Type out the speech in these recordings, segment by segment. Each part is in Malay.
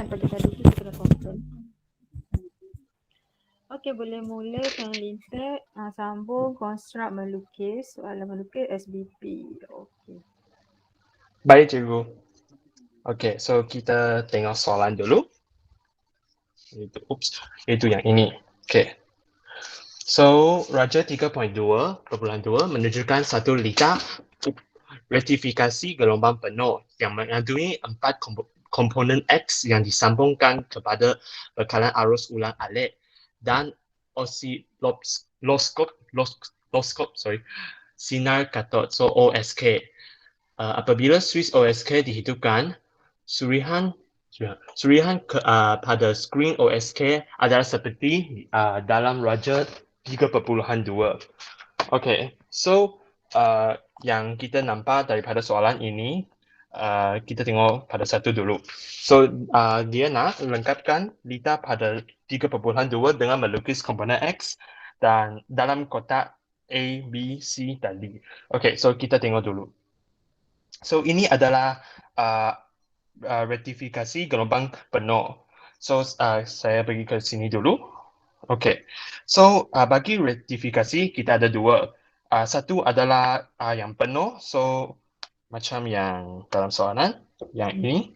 pada tadi tu kita dah confirm. Okey, boleh mula Kang Linted. Sambung konstruk melukis, soalan melukis SBP. Okey. Baik, cikgu. Okay, so kita tengok soalan dulu. Itu yang ini. Okay. So, Raja 3.2 menunjukkan satu litar rektifikasi gelombang penuh yang mengandungi 4 komponen X yang disambungkan kepada bekalan arus ulang alik dan osiloskop sinar katod, so OSK. Apabila switch OSK dihidupkan, surihan pada skrin OSK adalah seperti dalam Raja 3.2. Okay, so yang kita nampak daripada soalan ini, kita tengok pada satu dulu. So, dia nak lengkapkan litar pada 3.2 dengan melukis komponen X dan dalam kotak A, B, C dan D. Okay, so kita tengok dulu. So, ini adalah rektifikasi gelombang penuh. So, saya pergi ke sini dulu. Okay, so bagi rektifikasi kita ada dua. Satu adalah yang penuh, so macam yang dalam soalan, yang ini,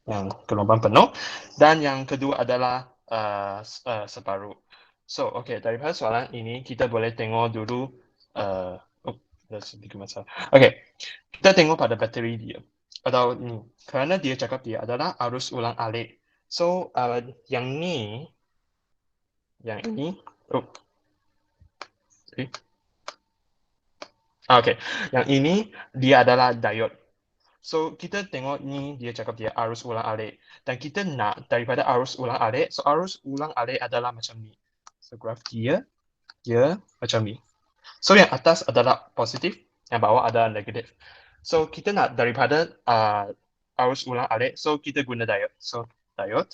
yang gelombang penuh. Dan yang kedua adalah separuh. So, okay, daripada soalan ini kita boleh tengok dulu. Ada sedikit masalah. Okay, kita tengok pada bateri dia. Atau ni, kerana dia cakap dia adalah arus ulang alik. So, yang ini, okay, yang ini dia adalah diode. So, kita tengok ni dia cakap dia arus ulang alik. Dan kita nak daripada arus ulang alik, so arus ulang alik adalah macam ni. So, graf dia macam ni. So, yang atas adalah positif, yang bawah adalah negatif. So, kita nak daripada arus ulang alik, so kita guna diode. So, diode.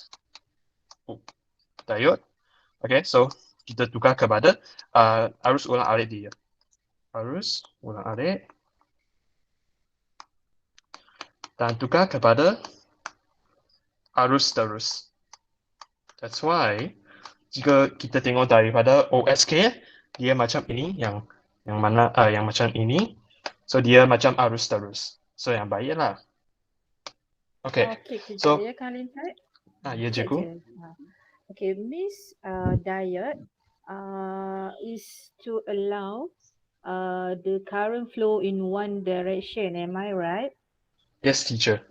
Okay, so kita tukar kepada arus ulang alik dia. Arus ulang alik. Dan tukar kepada arus terus. That's why jika kita tengok daripada OSK, dia macam ini, yang macam ini. So dia macam arus terus. So yang baiklah. Okay. So ya Kang Linted. Ya cikgu. Okay, Miss diode is to allow the current flow in one direction. Am I right? Yes, teacher.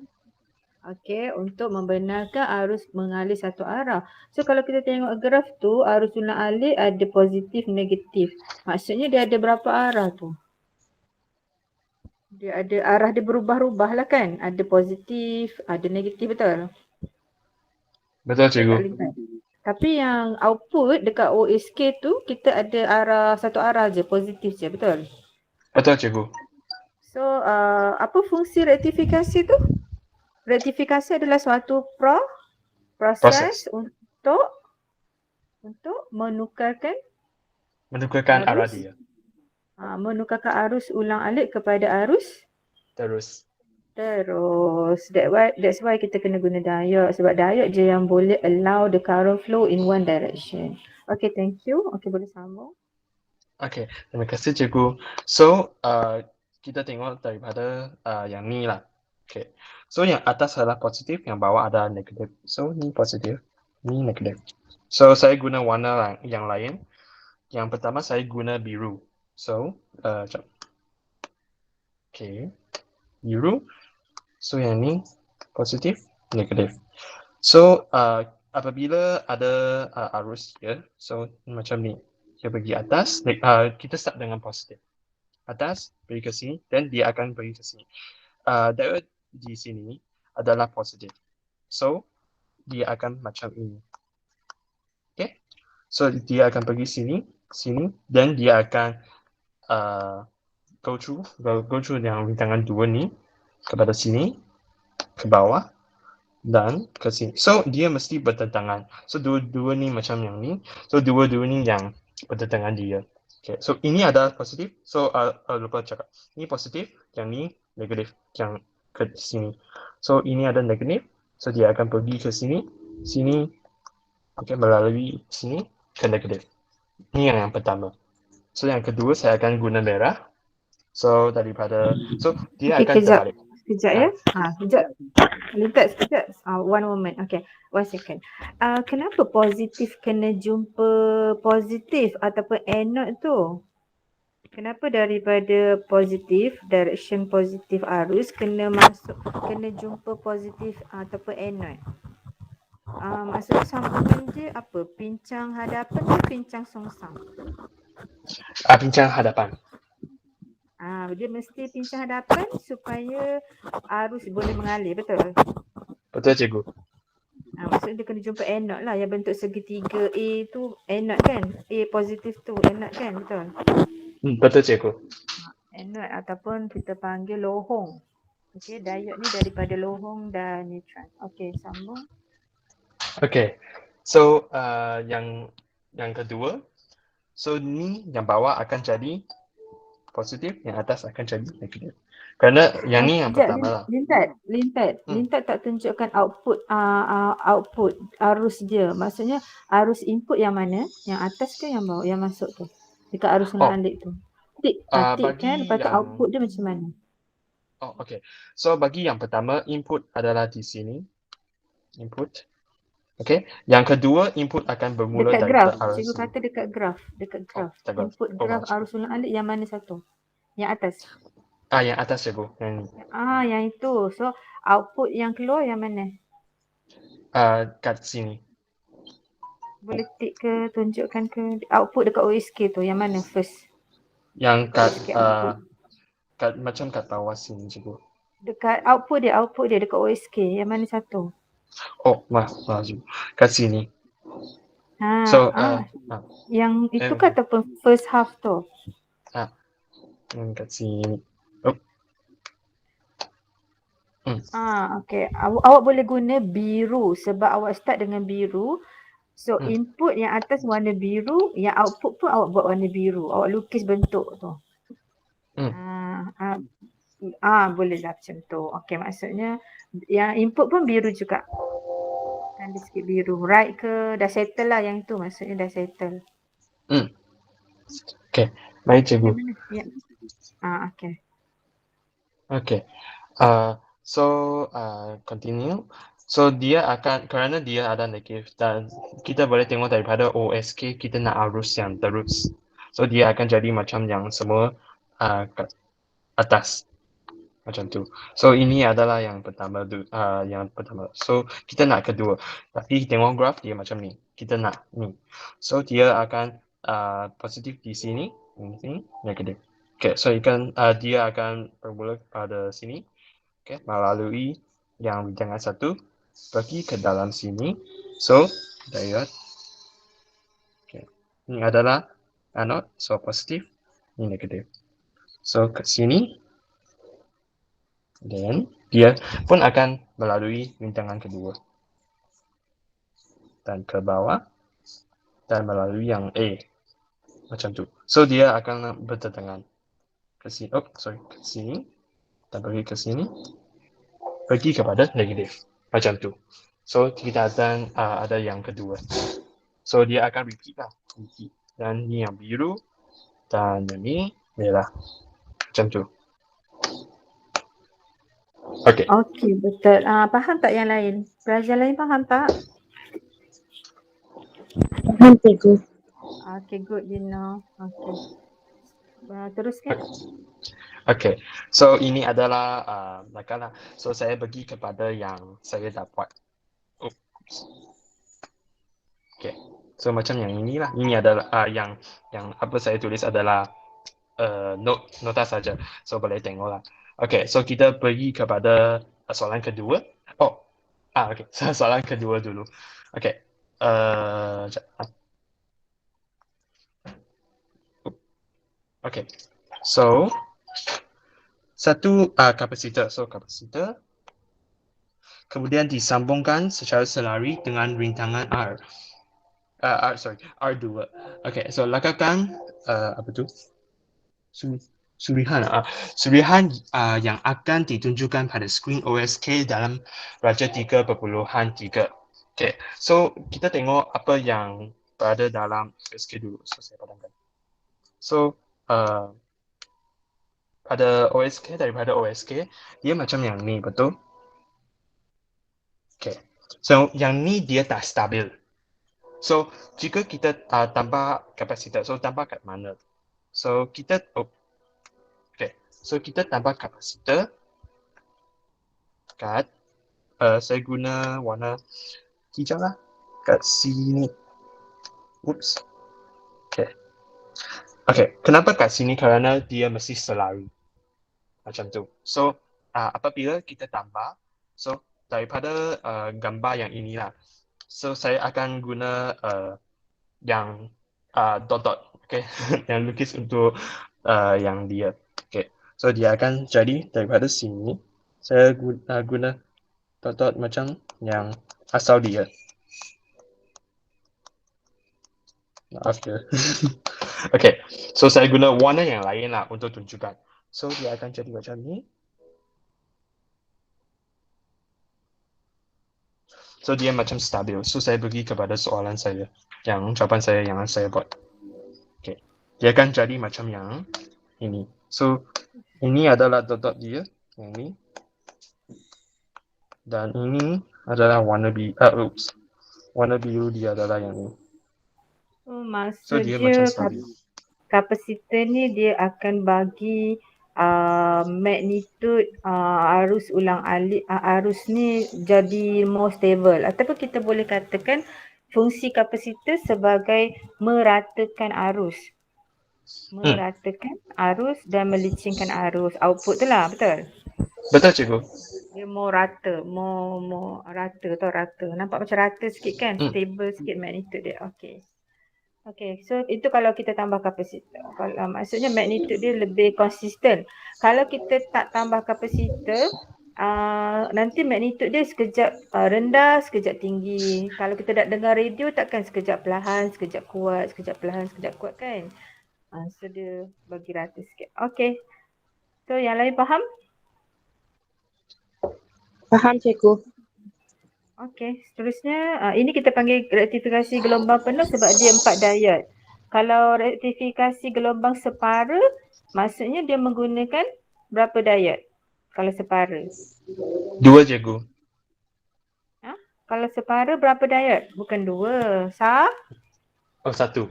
Okay, untuk membenarkan arus mengalir satu arah. So kalau kita tengok graf tu, arus ulang alik ada positif, negatif. Maksudnya dia ada berapa arah tu? Dia ada arah dia berubah-ubah lah kan? Ada positif, ada negatif, betul? Betul cikgu. Tapi yang output dekat OSK tu, kita ada arah satu arah je, positif je, betul? Betul cikgu. So apa fungsi rektifikasi tu? Rektifikasi adalah suatu proses untuk menukarkan arah dia. Menukarkan arus ulang alik kepada arus terus. That's why kita kena guna diode, sebab diode je yang boleh allow the current flow in one direction. Okay, thank you. Okay, boleh sambung. Okay, terima kasih cikgu. So, kita tengok daripada yang ni lah. Okay, so yang atas adalah positif, yang bawah adalah negatif. So, ni positif, ni negatif. So, saya guna warna yang lain. Yang pertama, saya guna biru. So, okay, biru. So, yang ni positif, negatif. So, apabila ada arus dia, so macam ni. Dia pergi atas, kita start dengan positif. Atas, pergi ke sini, dan dia akan pergi ke sini. Diode di sini adalah positif. So, dia akan macam ini. Okay? So, dia akan pergi sini, dan dia akan go through yang rintangan 2 ni, kepada sini, ke bawah, dan ke sini. So, dia mesti bertentangan. So, dua-dua ni macam yang ni. So, dua-dua ni yang bertentangan dia. Okay, so ini adalah positif. So, lupa cakap. Ini positif, yang ni negatif, yang ke sini. So, ini ada negatif. So, dia akan pergi ke sini. sini, okay, melalui sini ke negatif. Ini yang pertama. So yang kedua saya akan guna merah. So dia Okey, akan kejap. terbalik. Sekejap ya. Kejap. Lintas sekejap. One moment. Okay. 1 second. Kenapa positif kena jumpa positif ataupun anode tu? Kenapa daripada positif, direction positif arus kena jumpa positif ataupun anode? Maksudnya sambungan dia apa? Pincang hadapan ke pincang songsang? Bincang hadapan. Dia mesti pincang hadapan supaya arus boleh mengalir, betul? Betul cikgu. Maksudnya dia kena jumpa anode lah yang bentuk segitiga A tu anode kan? A positif tu anode kan, betul? Betul cikgu. Anode ataupun kita panggil lohong. Okey, diode ni daripada lohong dan neutron. Okey, sambung. Okay. So yang kedua, so ni yang bawah akan jadi positif, yang atas akan jadi negatif. Kerana yang ni yang Sekejap, pertama lah. Lintat tak tunjukkan output output arus dia. Maksudnya arus input yang mana? Yang atas ke yang bawah yang masuk tu? Dekat arus sungai alik tu. Tik bagi kan, lepas tu yang output dia macam mana? okay. So bagi yang pertama, input adalah di sini. Input. Okay. Yang kedua, input akan bermula Dekat daripada graf. arus Cikgu sini. kata dekat graf. Dekat graf. Tak graf. Input graf masuk. arus sungai alik yang mana satu? Yang atas. Yang atas cikgu. Yang ni. Yang itu. So output yang keluar yang mana? Kat sini. Boleh tik ke, tunjukkan ke output dekat OSK tu yang mana first? Yang kat OSK output. macam kat bawah sini cikgu. Dekat output dia dekat OSK yang mana satu? Maaf cikgu. Kat sini. So, yang itu ke ataupun first half tu? Kat sini. Okay. Awak boleh guna biru sebab awak start dengan biru. So input yang atas warna biru, yang output pun awak buat warna biru. Awak lukis bentuk tu. Bolehlah macam tu. Okay, maksudnya yang input pun biru juga. Tanda sikit biru. Right ke dah settle lah yang tu, maksudnya dah settle. Okay. Baik cikgu. Ya. Okay. Okay. So continue. So dia akan, kerana dia ada negatif dan kita boleh tengok daripada OSK kita nak arus yang terus. So dia akan jadi macam yang semua kat atas. Macam tu. So ini adalah yang pertama. So kita nak kedua. Tapi tengok graf dia macam ni. Kita nak ni. So dia akan positif di sini. Ini negatif. Okay, so dia akan bermula pada sini. Okay, melalui yang bilangan 1 pergi ke dalam sini. So diode. Okay. Ini adalah anode. So positif. Ini negatif. So ke sini. Dan dia pun akan melalui rintangan kedua. Dan ke bawah. Dan melalui yang A. Macam tu. So dia akan bertentangan. Ke sini. Ke sini. Dan pergi ke sini. Pergi kepada negatif. Macam tu. So kita akan ada yang kedua. So dia akan repeat lah. Repeat. Dan ni yang biru. Dan yang ni merah. Macam tu. Okay. Okay, betul. Faham tak yang lain? Pelajar lain faham tak? Faham cikgu. Okay, good, you know. Okay. Teruskan. Okay. So ini adalah makalah. So saya pergi kepada yang saya dapat. Oops. Okay. So macam yang inilah. Ini adalah yang apa saya tulis adalah nota saja. So boleh tengoklah. Okay. So kita pergi kepada soalan kedua. Okay. Soalan kedua dulu. Okay. Okay. So satu kapasitor. So kapasitor kemudian disambungkan secara selari dengan rintangan R. R2. Okay, so lakukan apa tu? Surihan. Surihan yang akan ditunjukkan pada skrin OSK dalam Raja 3.3. Okay, so kita tengok apa yang berada dalam OSK dulu. So, saya padamkan. So, daripada OSK, dia macam yang ni, betul? Okay. So, yang ni dia tak stabil. So, jika kita tambah kapasitor, so tambah kat mana? So, okay. So, kita tambah kapasitor kat, saya guna warna hijau lah. Kat sini. Oops. Okay. Okay, kenapa kat sini? Kerana dia mesti selalu. Macam tu. So, apabila kita tambah, so daripada gambar yang inilah, so saya akan guna yang dot-dot, okay, yang lukis untuk yang dia. Okay, so dia akan jadi daripada sini, saya guna dot-dot macam yang asal dia. Maaf ya. Okay, so saya guna warna yang lain lah untuk tunjukkan. So dia akan jadi macam ni. So dia macam stabil. So saya pergi kepada soalan saya, yang jawapan saya yang saya buat. Okay. Dia akan jadi macam yang ini. So ini adalah dot-dot dia, yang ini. Dan ini adalah warna biru dia adalah yang ini. Oh, So maksud dia dia macam stabil. kapasitor ni dia akan bagi magnitude arus ulang alik arus ni jadi more stable, ataupun kita boleh katakan fungsi kapasitor sebagai meratakan arus. Meratakan arus dan melicingkan arus. Output tu lah, betul? Betul cikgu. Dia more rata, more rata atau rata. Nampak macam rata sikit kan? Stable sikit magnitude dia. Okay. Okay, so itu kalau kita tambah kapasitor. Kalau maksudnya magnitude dia lebih konsisten. Kalau kita tak tambah kapasitor, nanti magnitude dia sekejap rendah, sekejap tinggi. Kalau kita nak dengar radio takkan sekejap perlahan, sekejap kuat, sekejap perlahan, sekejap kuat kan? So dia bagi rata sikit. Okay. So yang lain faham? Faham cikgu. Okey, seterusnya ini kita panggil rektifikasi gelombang penuh sebab dia 4 diode. Kalau rektifikasi gelombang separa, maksudnya dia menggunakan berapa diode? Kalau separa. 2 cikgu. Kalau separa berapa diode? Bukan 2. Oh 1. 1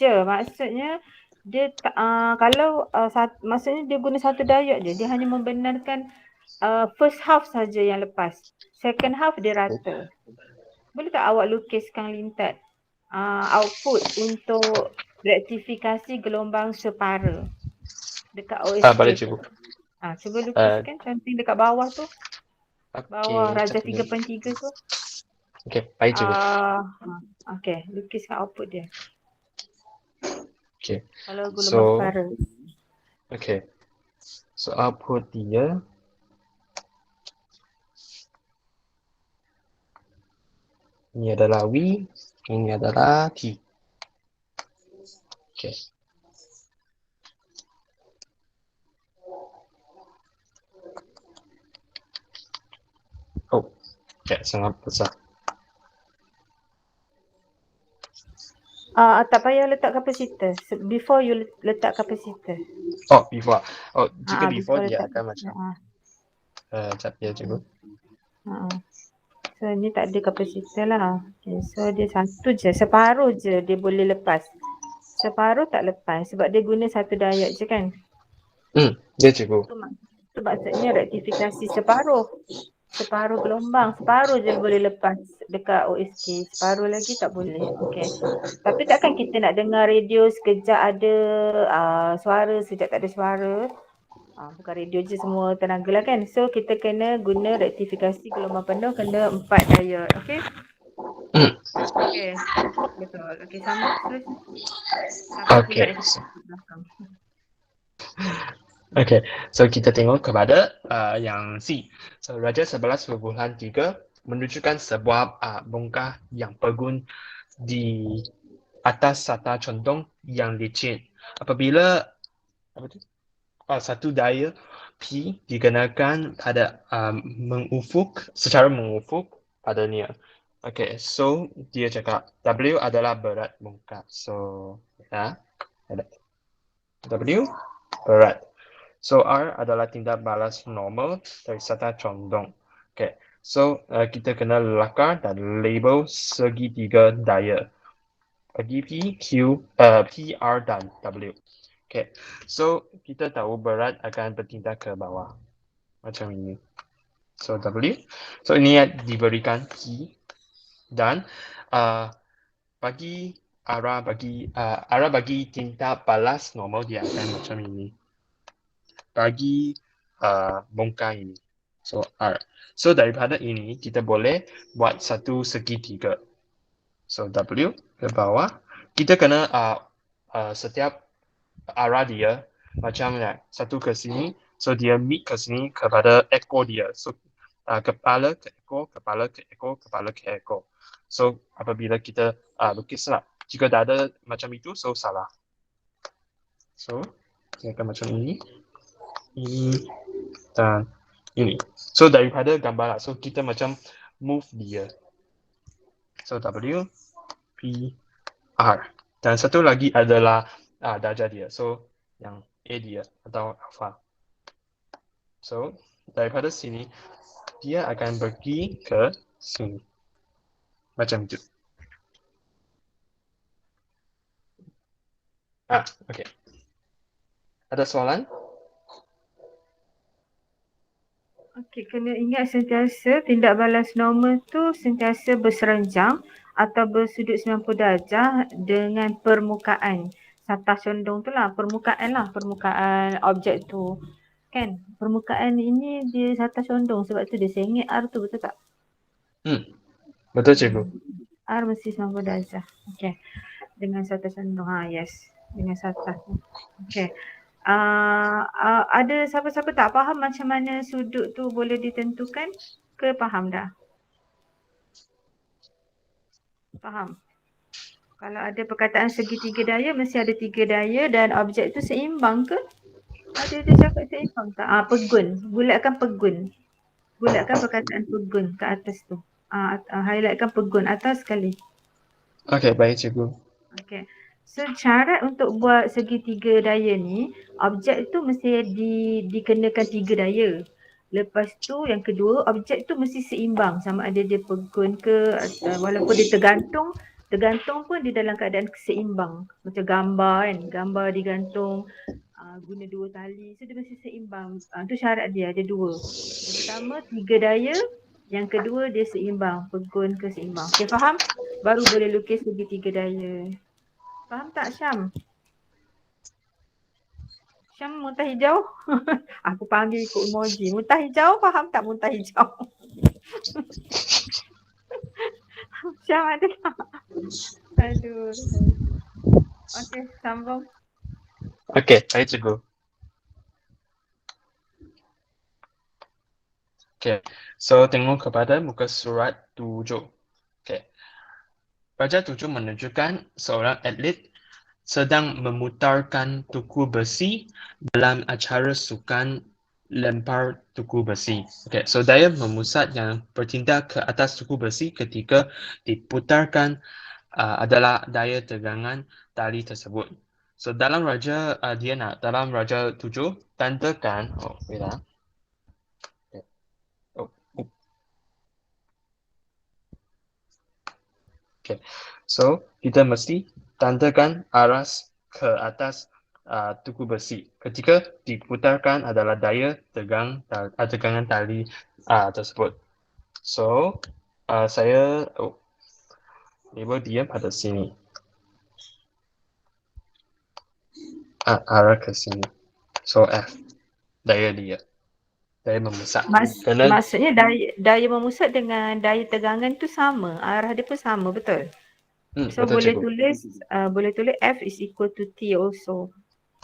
je. Maksudnya dia kalau maksudnya dia guna 1 diode je. Dia hanya membenarkan first half saja yang lepas. Second half dia rata. Boleh tak awak lukiskan lintat output untuk rektifikasi gelombang separa dekat OSK Boleh tu? cikgu. Cuba lukiskan cantik dekat bawah tu. Bawah Okay, Raja sekejap. 3.3 tu. Okay, baik cikgu. Okay, lukiskan output dia. Okay. Kalau gelombang So, separa. okay. So output dia ini adalah V, ini adalah T. Okay. Oh, okay, sangat besar. Tak payah letak kapasitor. Before you letak kapasitor. Oh, before. Oh, jika before dia letak akan macam. Sekejap ya cikgu. So ni tak ada kapasitor lah. Okay, so dia satu je, separuh je dia boleh lepas. Separuh tak lepas sebab dia guna 1 diode je kan. Ya cikgu. Itu maksudnya rektifikasi separuh. Separuh gelombang, separuh je boleh lepas dekat OSK. Separuh lagi tak boleh. Okay. Tapi takkan kita nak dengar radio sekejap ada suara, sekejap tak ada suara. Bukan radio je semua tenaga lah kan. So kita kena guna rektifikasi gelombang penuh, kena 4 diode. Okay. Okay. Betul. Okay, sambung seterusnya. Okay. Okay, so kita tengok kepada yang C. So Raja 11.3 menunjukkan sebuah bongkah yang pegun di atas sata condong yang licin. Apabila satu daya P digunakan pada secara mengufuk, padanya. Okay, so dia cakap W adalah berat muka. So, ya, ada W berat. So, R adalah tindak balas normal dari serta condong. Okay, so kita kena lakar dan label segitiga daya. Bagi P, Q, P, R dan W. Okay, so kita tahu berat akan bertindak ke bawah. Macam ini. So, W. So, ini diberikan P dan bagi arah bagi tinta balas normal dia akan macam ini. Bagi bongkar ini. So R. So daripada ini kita boleh buat satu segitiga. So W ke bawah. Kita kena setiap arah dia macam satu ke sini. So dia meet ke sini kepada ekor dia. So kepala ke ekor, kepala ke ekor, kepala ke ekor. So apabila kita lukislah, jika tak ada macam itu, so salah. So kita akan macam ini dan ini. So daripada gambar lah, so kita macam move dia. So W, P, R. Dan satu lagi adalah darjah dia. So yang A dia atau alpha. So daripada sini dia akan pergi ke sini. Macam itu. Okay. Ada soalan? Okey, kena ingat sentiasa tindak balas normal tu sentiasa berseranjang atau bersudut 90 darjah dengan permukaan. Satah condong tu lah, permukaan objek tu. Kan? Permukaan ini dia satah condong sebab tu dia sengit R tu, betul tak? Betul cikgu. R mesti 90 darjah. Okey. Dengan satah condong. Yes. Dengan satah tu. Okey. Ada siapa-siapa tak faham macam mana sudut tu boleh ditentukan ke faham dah? Faham? Kalau ada perkataan segitiga daya mesti ada tiga daya dan objek tu seimbang ke? Ada dia cakap seimbang tak? Pegun. Bulatkan pegun. Bulatkan perkataan pegun ke atas tu. Highlightkan pegun atas sekali. Okay, baik cikgu. Okay. So syarat untuk buat segitiga daya ni, objek tu mesti dikenakan tiga daya. Lepas tu yang kedua, objek tu mesti seimbang sama ada dia pegun ke walaupun dia tergantung pun dia dalam keadaan seimbang. Macam gambar kan, gambar digantung guna dua tali. So dia mesti seimbang. Tu syarat dia, ada dua. Yang pertama tiga daya, yang kedua dia seimbang, pegun ke seimbang. Okay, faham? Baru boleh lukis segitiga daya. Faham tak Syam? Syam muntah hijau? Aku panggil ikut emoji. Muntah hijau faham tak muntah hijau? Syam ada tak? Aduh. Okey, sambung. Okay, baik cikgu. Okay, so tengok kepada muka surat 7. Okay. Pelajar 7 menunjukkan seorang atlet sedang memutarkan tuku besi dalam acara sukan lempar tuku besi. Okay, so daya memusat yang bertindak ke atas tuku besi ketika diputarkan adalah daya tegangan tali tersebut. So dalam raja dalam raja 7 tandakan Okay. So kita mesti tandakan aras ke atas tuku besi. Ketika diputarkan adalah daya tegangan tali tersebut. So saya label dia pada sini. Arah ke sini. So F. Daya dia. Daya memusat. Maksudnya daya memusat dengan daya tegangan tu sama. Arah dia pun sama, betul? So betul, boleh tulis F is equal to T also.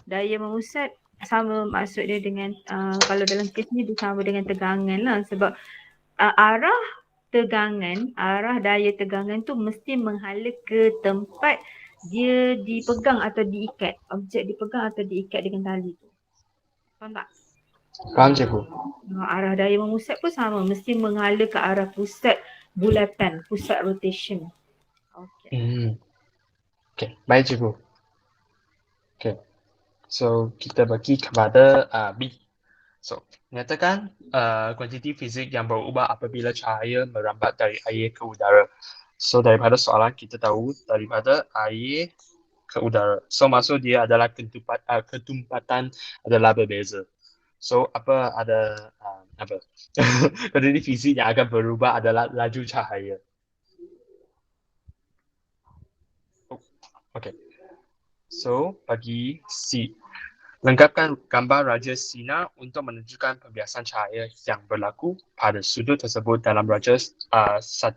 Daya memusat sama maksud dia dengan kalau dalam kes ni dia sama dengan tegangan lah sebab arah daya tegangan tu mesti menghala ke tempat dia dipegang atau diikat. Objek dipegang atau diikat dengan tali tu. Faham tak? Faham cikgu. Arah daya memusat pun sama, mesti menghala ke arah pusat bulatan, pusat rotation. Okey. Okay, baik cikgu. Okay, so kita bagi kepada B. So, nyatakan kuantiti fizik yang berubah apabila cahaya merambat dari air ke udara. So, daripada soalan kita tahu daripada air ke udara. So, maksud dia adalah ketumpatan adalah berbeza. So, apa ada apa? Kuantiti fizik yang akan berubah adalah laju cahaya. Okay. So, bagi C. Lengkapkan gambar radius sinar untuk menunjukkan pembiasan cahaya yang berlaku pada sudut tersebut dalam radius 1.2.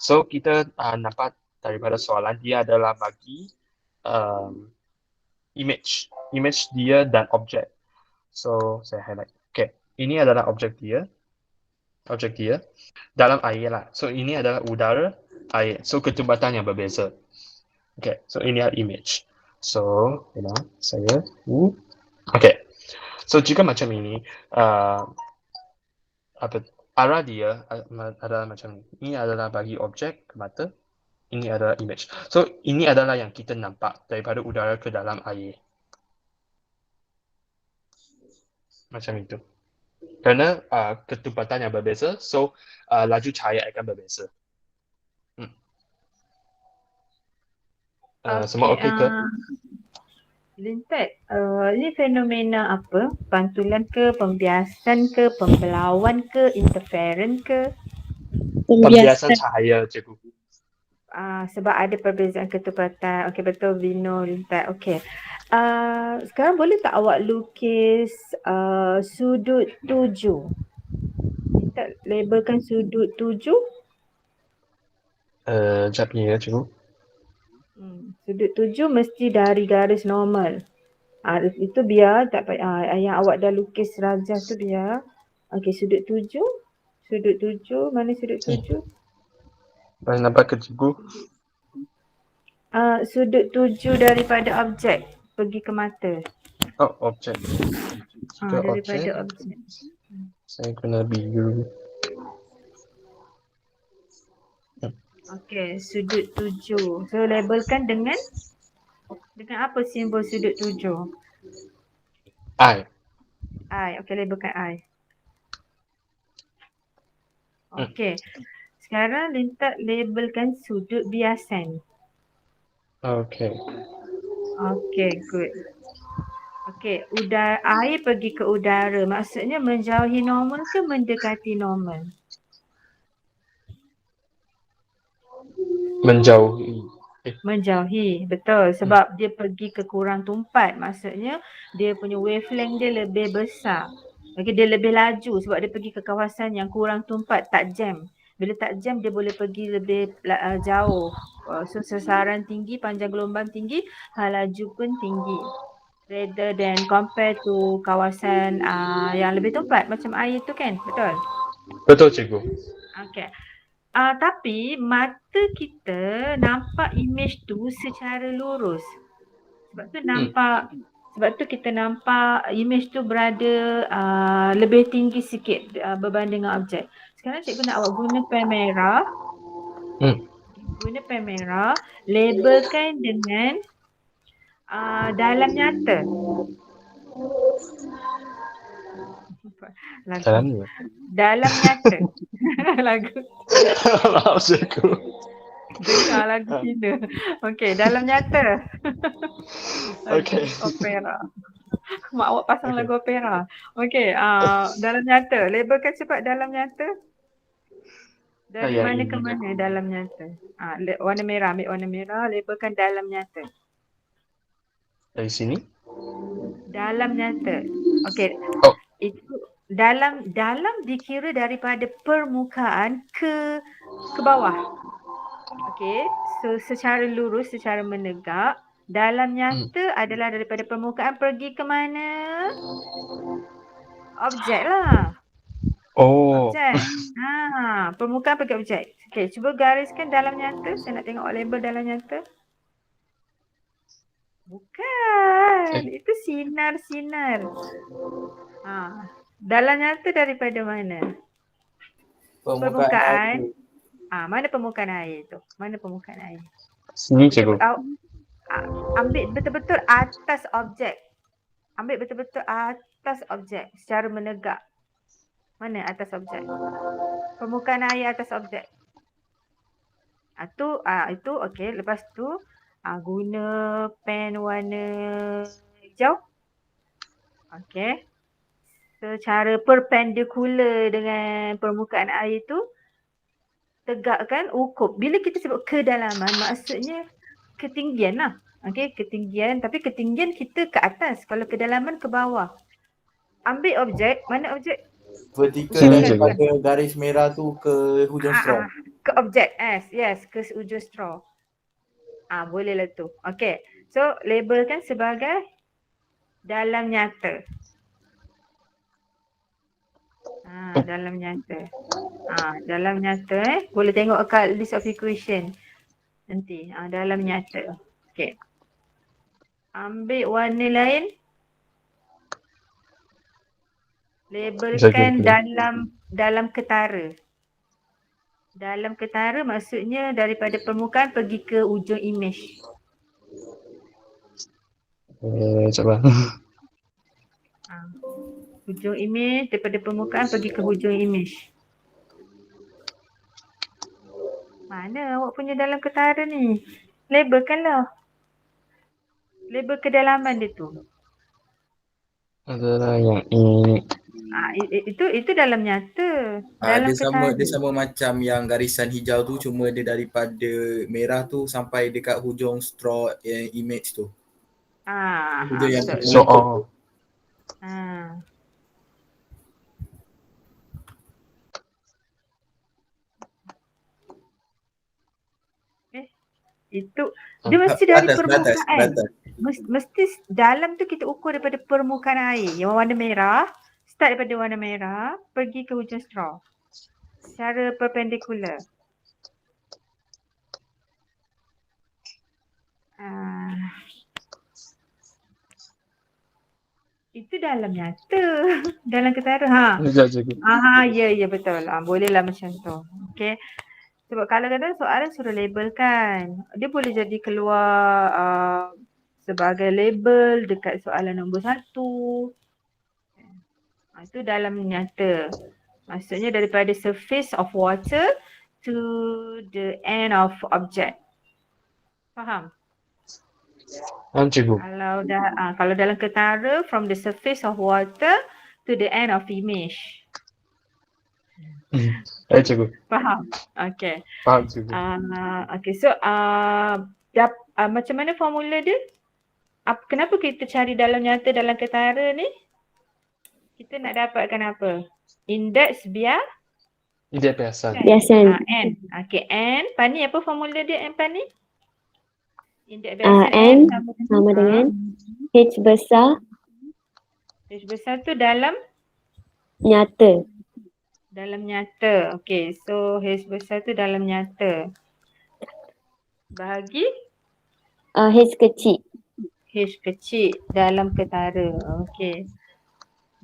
So, kita nampak daripada soalan dia adalah bagi image dia dan objek. So, saya highlight. Okay, ini adalah objek dia dalam air lah. So, ini adalah udara, air. So, ketumpatan yang berbeza. Okay, so ini adalah image. So, saya okay. So jika macam ini, arah dia adalah macam ini. Ini adalah bagi objek ke mata. Ini adalah image. So ini adalah yang kita nampak daripada udara ke dalam air. Macam itu. Kerana ketumpatan yang berbeza, so laju cahaya akan berbeza. Semua okey ke? Lintat, ini fenomena apa? Pantulan ke, pembiasan ke, pembelauan ke, interferen ke? Pembiasan cahaya, cikgu. Sebab ada perbezaan ketumpatan. Okey, betul Vino, Lintat. Okey. Sekarang boleh tak awak lukis sudut 7? Lintat labelkan sudut 7. Sekejap ni ya, cikgu. Sudut 7 mesti dari garis normal. Itu biar tak payah yang awak dah lukis rajah tu biar. Okey, sudut 7. Sudut 7, mana sudut 7? Boleh nampak ke cikgu? Sudut 7 daripada objek pergi ke mata. Oh, objek. Jika Daripada objek. Saya guna biru. Okey, sudut 7. So labelkan dengan apa simbol sudut 7? I. Okey, labelkan I. Okey. Sekarang Lintat labelkan sudut biasan. Okay. Okey, good. Okey, air pergi ke udara. Maksudnya menjauhi normal ke mendekati normal? Menjauhi, betul. Sebab dia pergi ke kurang tumpat. Maksudnya dia punya wavelength dia lebih besar. Okey, dia lebih laju sebab dia pergi ke kawasan yang kurang tumpat, tak jam. Bila tak jam dia boleh pergi lebih jauh. So sasaran tinggi, panjang gelombang tinggi, laju pun tinggi. Rather than compare to kawasan yang lebih tumpat macam air tu kan, betul? Betul cikgu. Okay. Tapi mata kita nampak image tu secara lurus. Sebab tu kita nampak image tu berada lebih tinggi sikit berbanding dengan objek. Sekarang cikgu nak awak guna pen merah. Guna pen merah, labelkan dengan dalam nyata. Dalam nyata. Lagu. Maaf cikgu. Dengar lagu Cina. Okey, dalam nyata. Okey. Opera. Mak awak pasang lagu opera. Okey, dalam nyata. Labelkan cepat dalam nyata. Dari mana ke mana dalam nyata? Warna merah, ambil warna merah, labelkan dalam nyata. Dari sini? Dalam nyata. Okey. Itu dalam dikira daripada permukaan ke bawah. Okey, so secara lurus, secara menegak, dalam nyata adalah daripada permukaan pergi ke mana? Objek lah. Objek. Permukaan pergi objek. Okey, cuba gariskan dalam nyata. Saya nak tengok label dalam nyata. Bukan. Itu sinar. Dalam nyata daripada mana? Permukaan. Mana permukaan air tu? Mana permukaan air? Sini cikgu. Ambil betul-betul atas objek. Ambil betul-betul atas objek secara menegak. Mana atas objek? Permukaan air atas objek. Itu okey. Lepas tu guna pen warna hijau. Okey. Secara perpendikular dengan permukaan air tu, tegakkan ukur. Bila kita sebut kedalaman, maksudnya ketinggian lah. Okey, ketinggian. Tapi ketinggian kita ke atas. Kalau kedalaman ke bawah. Ambil objek. Mana objek? Vertikal Sini, daripada garis merah tu ke hujung straw. Ke objek S. Yes, ke ujung straw. Bolehlah tu. Okey. So, labelkan sebagai dalam nyata. Dalam nyata. Dalam nyata boleh tengok kat list of equation nanti. Dalam nyata. Okey. Ambil warna lain. Labelkan dalam ketara. Dalam ketara maksudnya daripada permukaan pergi ke ujung image. Coba. Hujung image, daripada permukaan pergi ke hujung image. Mana awak punya dalam ketara ni? Labelkanlah. Label kedalaman dia tu. Adalah yang ini. Itu dalam nyata. Dalam Dia sama macam yang garisan hijau tu, cuma dia daripada merah tu sampai dekat hujung straw image tu. Hujung yang betul. Itu dia mesti dari permukaan. Mesti dalam tu kita ukur daripada permukaan air yang warna merah, start daripada warna merah pergi ke hujung straw secara perpendikular. Itu dalam nyata. Dalam ketara. Ya betul. Bolehlah macam tu. Okey. Sebab kalau kadang soalan suruh labelkan, dia boleh jadi keluar sebagai label dekat soalan nombor 1. Itu dalam nyata. Maksudnya daripada surface of water to the end of object. Faham? Faham cikgu. Kalau dalam ketara, from the surface of water to the end of image. Cikgu. Faham? Okay. Faham cikgu. Okay, so macam mana formula dia? Kenapa kita cari dalam nyata dalam ketara ni? Kita nak dapatkan apa? Indeks Indeks biasa. N. Okay, N. Pani apa formula dia N Pani? Indeks biasa N sama dengan H besar. H besar tu dalam nyata. Dalam nyata. Okay, so H besar tu dalam nyata. Bahagi? H kecil. H kecil dalam ketara. Okay.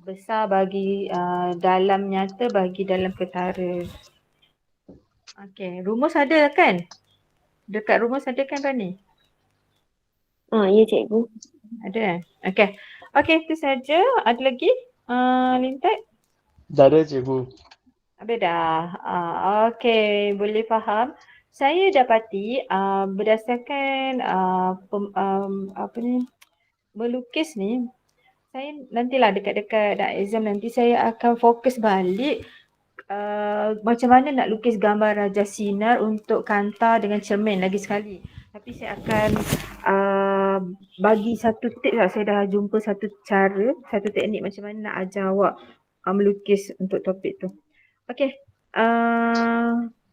Besar bagi dalam nyata bagi dalam ketara. Okay, rumus ada kan? Dekat rumus ada kan Pani? Ya cikgu. Ada. Okay. Okay, itu saja. Ada lagi? Lintat? Dah ada cikgu. Habis dah. Okay, boleh faham. Saya dapati berdasarkan melukis ni, saya nantilah dekat-dekat exam nanti saya akan fokus balik macam mana nak lukis gambar Raja Sinar untuk kanta dengan cermin lagi sekali. Tapi saya akan bagi satu tips lah. Saya dah jumpa satu cara, satu teknik macam mana nak ajar awak melukis untuk topik tu. Okay.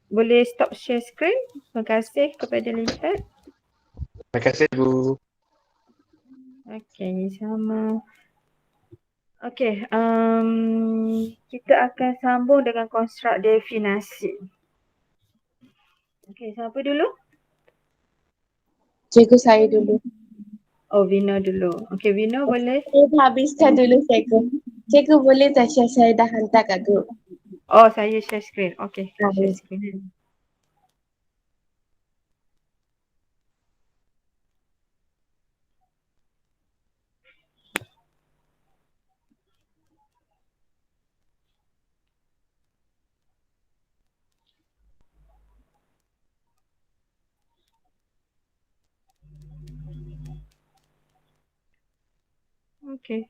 Boleh stop share screen. Terima kasih kepada Lintat. Terima kasih cikgu. Okay, sama. Okay, kita akan sambung dengan konstruk definasi. Okay, siapa dulu? Cikgu saya dulu. Oh, Vino dulu. Okay, Vino boleh? Saya dah habiskan dulu cikgu. Cikgu boleh tak share, saya dah hantar kat grup. Oh, saya share screen. Okay, Ah, share ya. screen. Okay.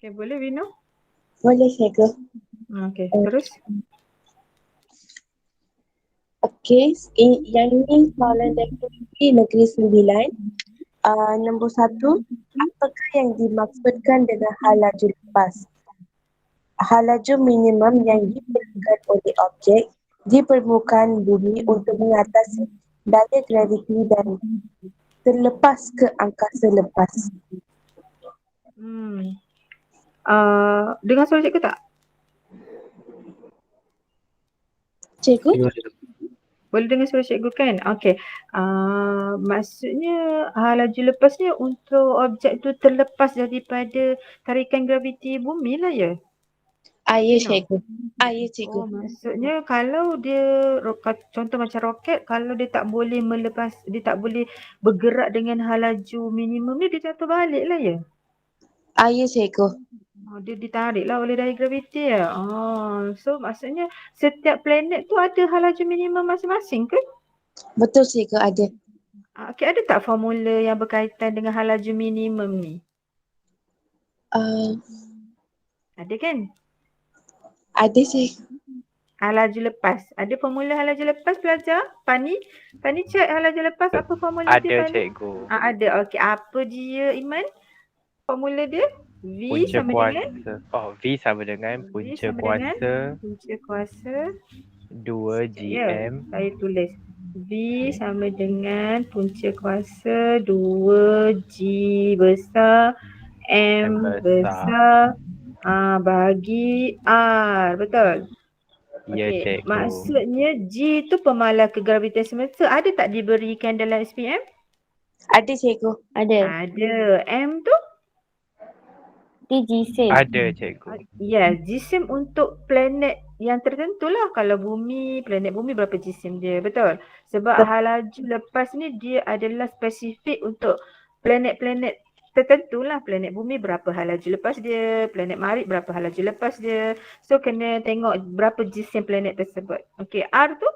Okay, boleh Vino? Boleh cikgu. Okay, terus? Okey, yang ini soalan dari Negeri Sembilan. Nombor 1, apakah yang dimaksudkan dengan hal laju lepas? Hal laju minimum yang diperlukan oleh objek di permukaan bumi untuk mengatasi daya graviti dan terlepas ke angkasa lepas. Dengar suara cikgu tak? Cikgu? Boleh dengar suara cikgu kan? Okay. Maksudnya laju lepasnya untuk objek tu terlepas daripada tarikan graviti bumi lah ya? Ya Vino? cikgu. Ya cikgu. Oh, maksudnya kalau dia contoh macam roket, kalau dia tak boleh dia tak boleh bergerak dengan laju minimum ni, dia jatuh balik lah ya? Ya cikgu. Dia ditarik lah oleh daya graviti ya? So maksudnya setiap planet tu ada laju minimum masing-masing ke? Betul cikgu, ada. Okay, ada tak formula yang berkaitan dengan laju minimum ni? Ada kan? Ada cikgu. Laju lepas. Ada formula laju lepas pelajar? Pani cek laju lepas apa formula dia Ada Pani? cikgu. Ada. Okey, apa dia Iman? Formula dia? V Punca sama dengan kuasa. V sama dengan V punca sama dengan kuasa punca kuasa 2 ya. GM. Saya tulis V sama dengan punca kuasa 2G besar M besar bagi R. Betul? Ya cikgu. Maksudnya G tu pemalar kegravitasian semesta ada tak diberikan dalam SPM? Ada cikgu. Ada. M tu? Dia jisim. Ada cikgu. Ya, jisim untuk planet yang tertentu lah. Kalau bumi, planet bumi berapa jisim dia, betul? Sebab laju lepas ni dia adalah spesifik untuk planet-planet tertentu lah. Planet bumi berapa laju lepas dia, planet Marikh berapa laju lepas dia. So kena tengok berapa jisim planet tersebut. Okey, R tu?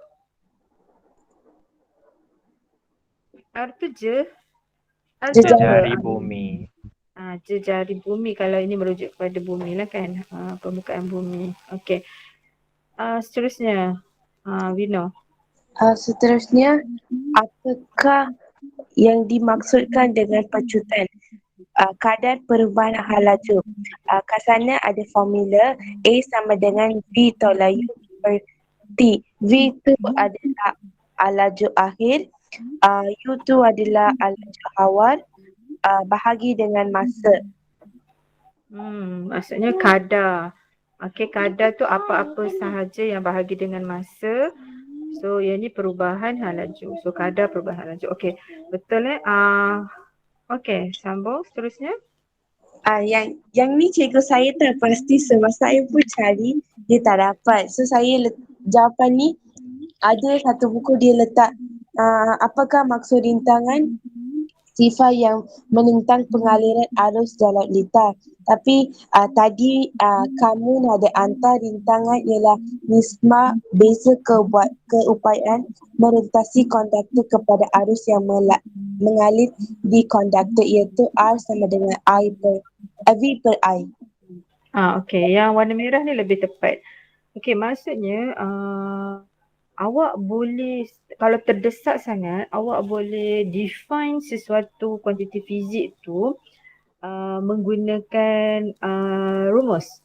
R tu je. R tu Jejari apa? bumi. Jejari bumi kalau ini merujuk kepada bumi lah kan. Permukaan bumi. Okey. Seterusnya. Vino. Seterusnya, apakah yang dimaksudkan dengan pecutan? Kadar perubahan hal laju. Kat sana ada formula A sama dengan V tolak U per T. V tu adalah laju akhir, U tu adalah laju awal, bahagi dengan masa. Maksudnya kadar. Okey, kadar tu apa-apa sahaja yang bahagi dengan masa. So yang ni perubahan hal laju. So kadar perubahan hal laju. Okey, betul okey, sambung seterusnya. Yang ni cikgu saya tak pasti sebab saya pun cari dia tak dapat. So saya jawapan ni ada satu buku dia letak apakah maksud rintangan sifar yang menentang pengaliran arus dalam litar. Tapi tadi kamu ada hantar rintangan ialah nisbah beza keupayaan merentasi konduktor kepada arus yang mengalir di konduktor iaitu R sama dengan V per I. Okey, yang warna merah ni lebih tepat. Okey, maksudnya awak boleh, kalau terdesak sangat, awak boleh define sesuatu kuantiti fizik tu menggunakan rumus.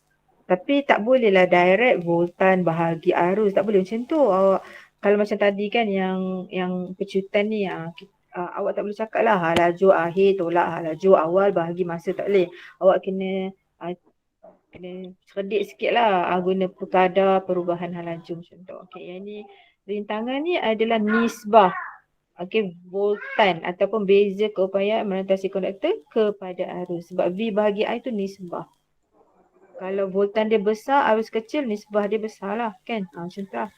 Tapi tak bolehlah direct voltan bahagi arus, tak boleh macam tu. Awak kalau macam tadi kan yang pecutan ni awak tak boleh cakap lah laju akhir tolak laju awal bahagi masa, tak boleh. Awak kena cerdik sikit lah guna kadar perubahan hal laju macam tu. Okey, yang ni rintangan ni adalah nisbah. Okey, voltan ataupun beza keupayaan merentasi konduktor kepada arus. Sebab V bahagi I tu nisbah. Kalau voltan dia besar, arus kecil, nisbah dia besar lah kan. Macam tu lah.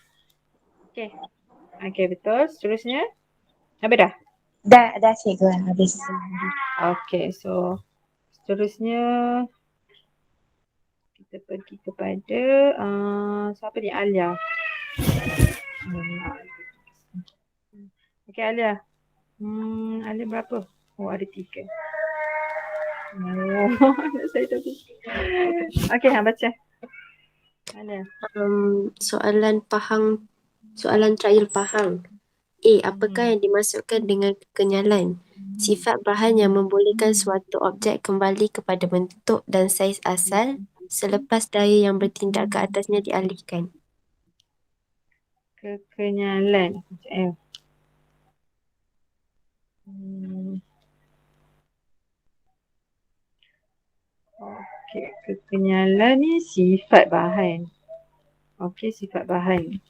Okay. Okay, betul. Seterusnya. Habis dah? Dah cikgu habis. Okay, so seterusnya kita pergi kepada siapa ni? Alia. Okay, Alia. Alia berapa? Oh, ada 3. Oh, saya tak fikir. Okay, baca. Alia. Soalan trial Pahang. A. Apakah yang dimaksudkan dengan kekenyalan? Sifat bahan yang membolehkan suatu objek kembali kepada bentuk dan saiz asal selepas daya yang bertindak ke atasnya dialihkan. Kekenyalan. Okey, kekenyalan ni sifat bahan. Okey, sifat bahan.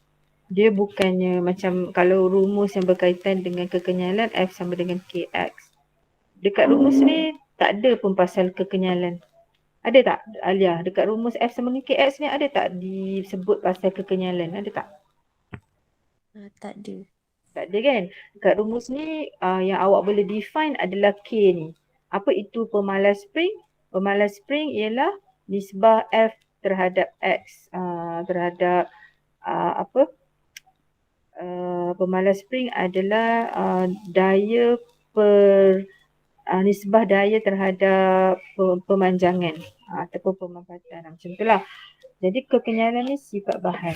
Dia bukannya macam kalau rumus yang berkaitan dengan kekenyalan F sama dengan KX. Dekat rumus ni tak ada pun pasal kekenyalan. Ada tak Alia? Dekat rumus F sama dengan KX ni ada tak disebut pasal kekenyalan? Ada tak? Tak ada. Tak ada kan? Dekat rumus ni yang awak boleh define adalah K ni. Apa itu pemalas spring? Pemalas spring ialah nisbah F terhadap X. Terhadap pemalas spring adalah daya per nisbah daya terhadap pemanjangan ataupun pemampatan. Macam itulah. Jadi kekenyalan ni sifat bahan.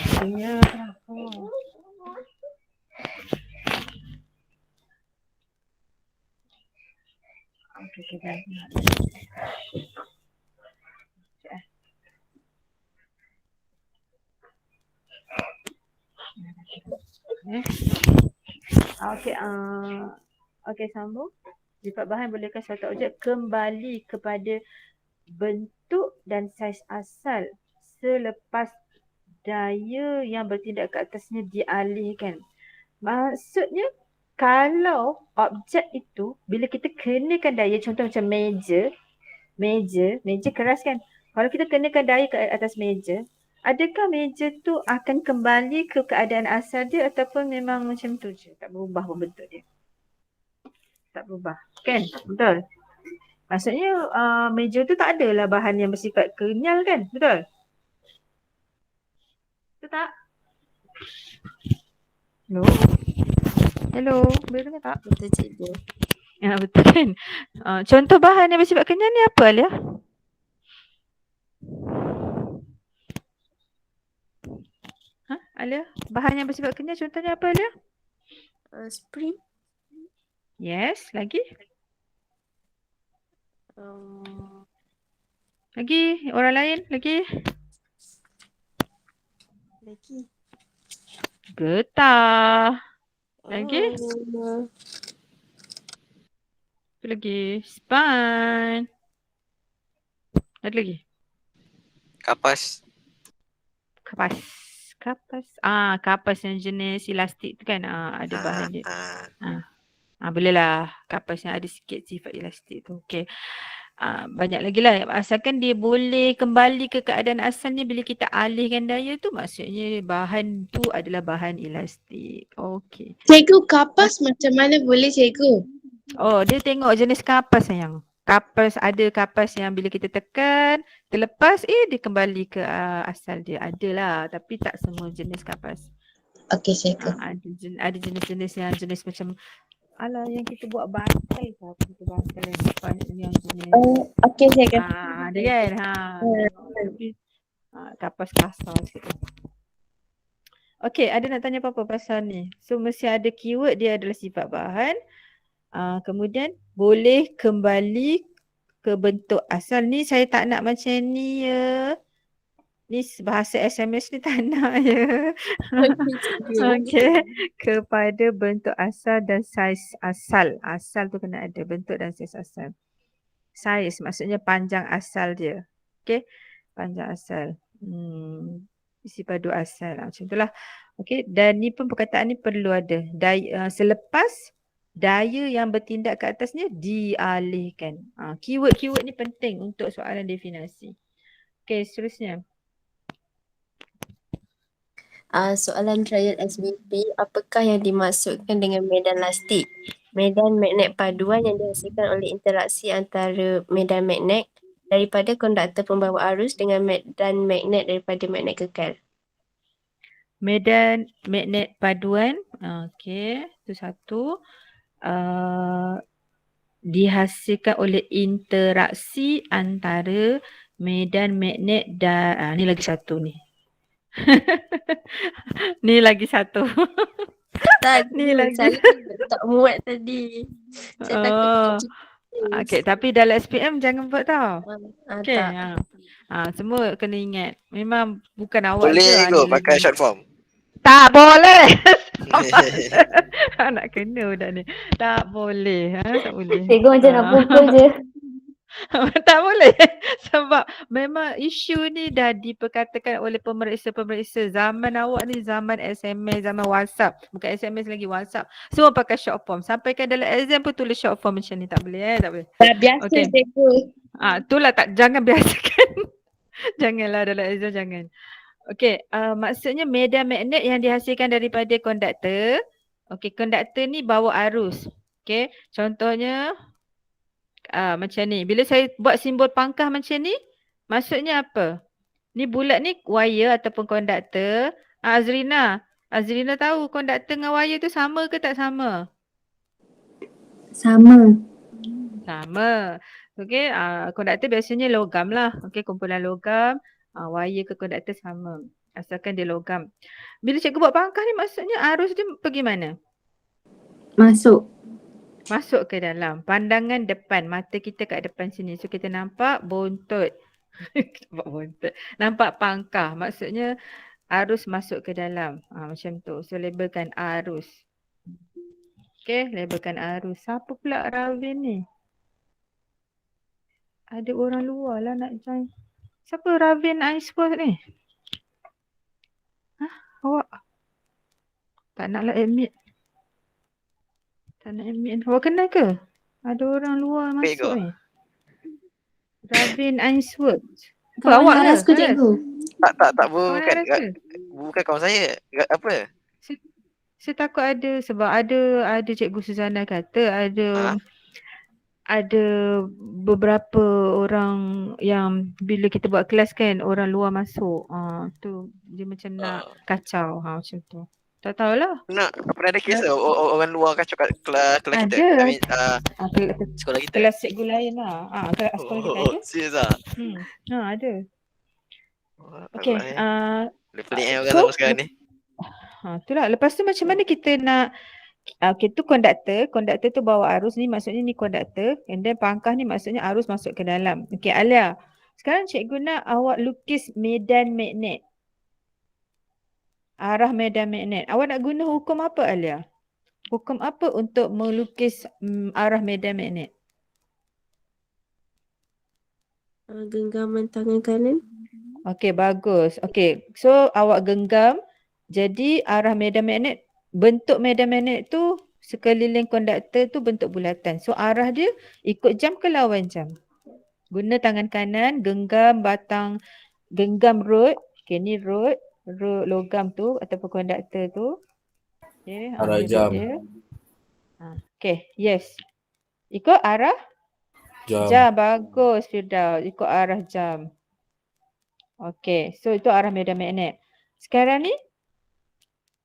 Okey, sambung. Sifat bahan bolehkan suatu objek kembali kepada bentuk dan saiz asal selepas daya yang bertindak ke atasnya dialihkan. Maksudnya kalau objek itu bila kita kenakan daya, contoh macam meja keras kan. Kalau kita kenakan daya ke atas meja, adakah meja tu akan kembali ke keadaan asal dia ataupun memang macam tu je, tak berubah pun bentuk dia? Tak berubah, kan? Betul? Maksudnya meja tu tak adalah bahan yang bersifat kenyal kan? Betul? Betul tak? Hello, boleh dengar tak? Betul cikgu. Ya, betul kan? Contoh bahan yang bersifat kenyal ni apa Alia? Alia? Bahan yang bersifat kenyal contohnya apa Alia? Spring. Yes, lagi? Lagi? Orang lain? Lagi? Getah. Lagi? Apa lagi? Span. Ada lagi? Kapas. Kapas yang jenis elastik tu kan. Ada bahan dia. Bolehlah kapas yang ada sikit sifat elastik tu. Okey. Banyak lagi lah. Asalkan dia boleh kembali ke keadaan asalnya bila kita alihkan daya tu, maksudnya bahan tu adalah bahan elastik. Okey. Cikgu, kapas macam mana boleh cikgu? Oh, dia tengok jenis kapas sayang. Ada kapas yang bila kita tekan, terlepas dia kembali ke asal dia. Adalah, tapi tak semua jenis kapas. Okey cikgu. Ada jenis-jenis yang jenis macam yang kita buat bantal ke apa, kita bantal yang jenis. Okey cikgu. Ada kan? Tapi kapas kasar sikit. Okey, ada nak tanya apa-apa pasal ni? So mesti ada keyword dia adalah sifat bahan. Kemudian boleh kembali ke bentuk asal. Ni saya tak nak macam ni ya. Ni bahasa SMS ni tak nak ya. Okey. Kepada bentuk asal dan saiz asal. Asal tu kena ada bentuk dan saiz asal. Saiz maksudnya panjang asal dia. Okey. Panjang asal. Isi padu asal macam itulah. Okey. Dan ni pun perkataan ni perlu ada. Selepas daya yang bertindak ke atasnya dialihkan. Keyword-keyword ni penting untuk soalan definisi. Okey, seterusnya. Soalan trial SBP, apakah yang dimaksudkan dengan medan lastik? Medan magnet paduan yang dihasilkan oleh interaksi antara medan magnet daripada konduktor pembawa arus dengan medan magnet daripada magnet kekal. Medan magnet paduan. Okey, itu satu. Dihasilkan oleh interaksi antara medan magnet dan ni lagi satu ni. Ni lagi satu. Tak, Ni lagi. saya tak muat tadi. Saya takut Oh. tak cukup. Okey, tapi dalam SPM jangan buat tau. Okey. Tak. Semua kena ingat. Memang bukan awak Boleh je. kot Ada pakai lagi. short form. Tak boleh. Nak kena budak ni. Tak boleh. Tak boleh. Cikgu macam nak pukul je. Tak boleh. Sebab memang isu ni dah diperkatakan oleh pemeriksa-pemeriksa. Zaman awak ni zaman SMS, zaman WhatsApp. Bukan SMS lagi, WhatsApp. Semua pakai short form. Sampaikan dalam exam pun tulis short form macam ni. Tak boleh tak boleh. Dah biasa Okey. cikgu. Itulah tak, jangan biasakan. Janganlah dalam exam, jangan. Okey, maksudnya medan magnet yang dihasilkan daripada konduktor. Okey, konduktor ni bawa arus. Okey, contohnya macam ni. Bila saya buat simbol pangkah macam ni, maksudnya apa? Ni bulat ni wire ataupun konduktor. Azrina tahu konduktor dengan wire tu sama ke tak sama? Sama. Sama. Okey, konduktor biasanya logam lah. Okey, kumpulan logam. Wire ke konduktor sama. Asalkan dia logam. Bila cikgu buat pangkah ni maksudnya arus dia pergi mana? Masuk. Masuk ke dalam. Pandangan depan. Mata kita kat depan sini. So kita nampak buntut. Nampak buntut. Nampak pangkah. Maksudnya arus masuk ke dalam. Macam tu. So labelkan arus. Okay, labelkan arus. Siapa pula Ravin ni? Ada orang luar lah nak join. Siapa Ravin Ainsworth ni? Awak? Tak naklah admit. Tak nak admit. Awak kenal ke? Ada orang luar Baik masuk ke? ni. Ravin Ainsworth. Apa Kawan awak Haras ke? ke cikgu? Tak Kawan bukan Haras ke? bukan kawan saya. Apa? Saya takut ada sebab ada cikgu Suzana kata ada beberapa orang yang bila kita buat kelas kan orang luar masuk. Tu dia macam nak kacau macam tu. Tak tahulah. Pernah ada kes orang luar kacau kat kelas kita. Ada. I mean, sekolah kita. Kelas cikgu lain lah. Kelas sekolah kita ada. Serius ah. Ada. Okey. Pelik orang sama sekarang ni. Itulah. Lepas tu macam mana kita nak tu konduktor tu bawa arus ni maksudnya ni konduktor and then pangkah ni maksudnya arus masuk ke dalam. Okey Alia, sekarang cikgu nak awak lukis medan magnet. Arah medan magnet. Awak nak guna hukum apa Alia? Hukum apa untuk melukis arah medan magnet? Genggaman tangan kanan. Okey, bagus. Okey, so awak genggam. Jadi arah medan magnet, bentuk medan magnet tu sekeliling konduktor tu bentuk bulatan. So arah dia ikut jam ke lawan jam. Guna tangan kanan, genggam batang, genggam rod. Okey, ni rod logam tu ataupun konduktor tu. Okey, arah jam. Okey, yes. Ikut arah jam. Bagus Firdaus, ikut arah jam. Okey, so itu arah medan magnet. Sekarang ni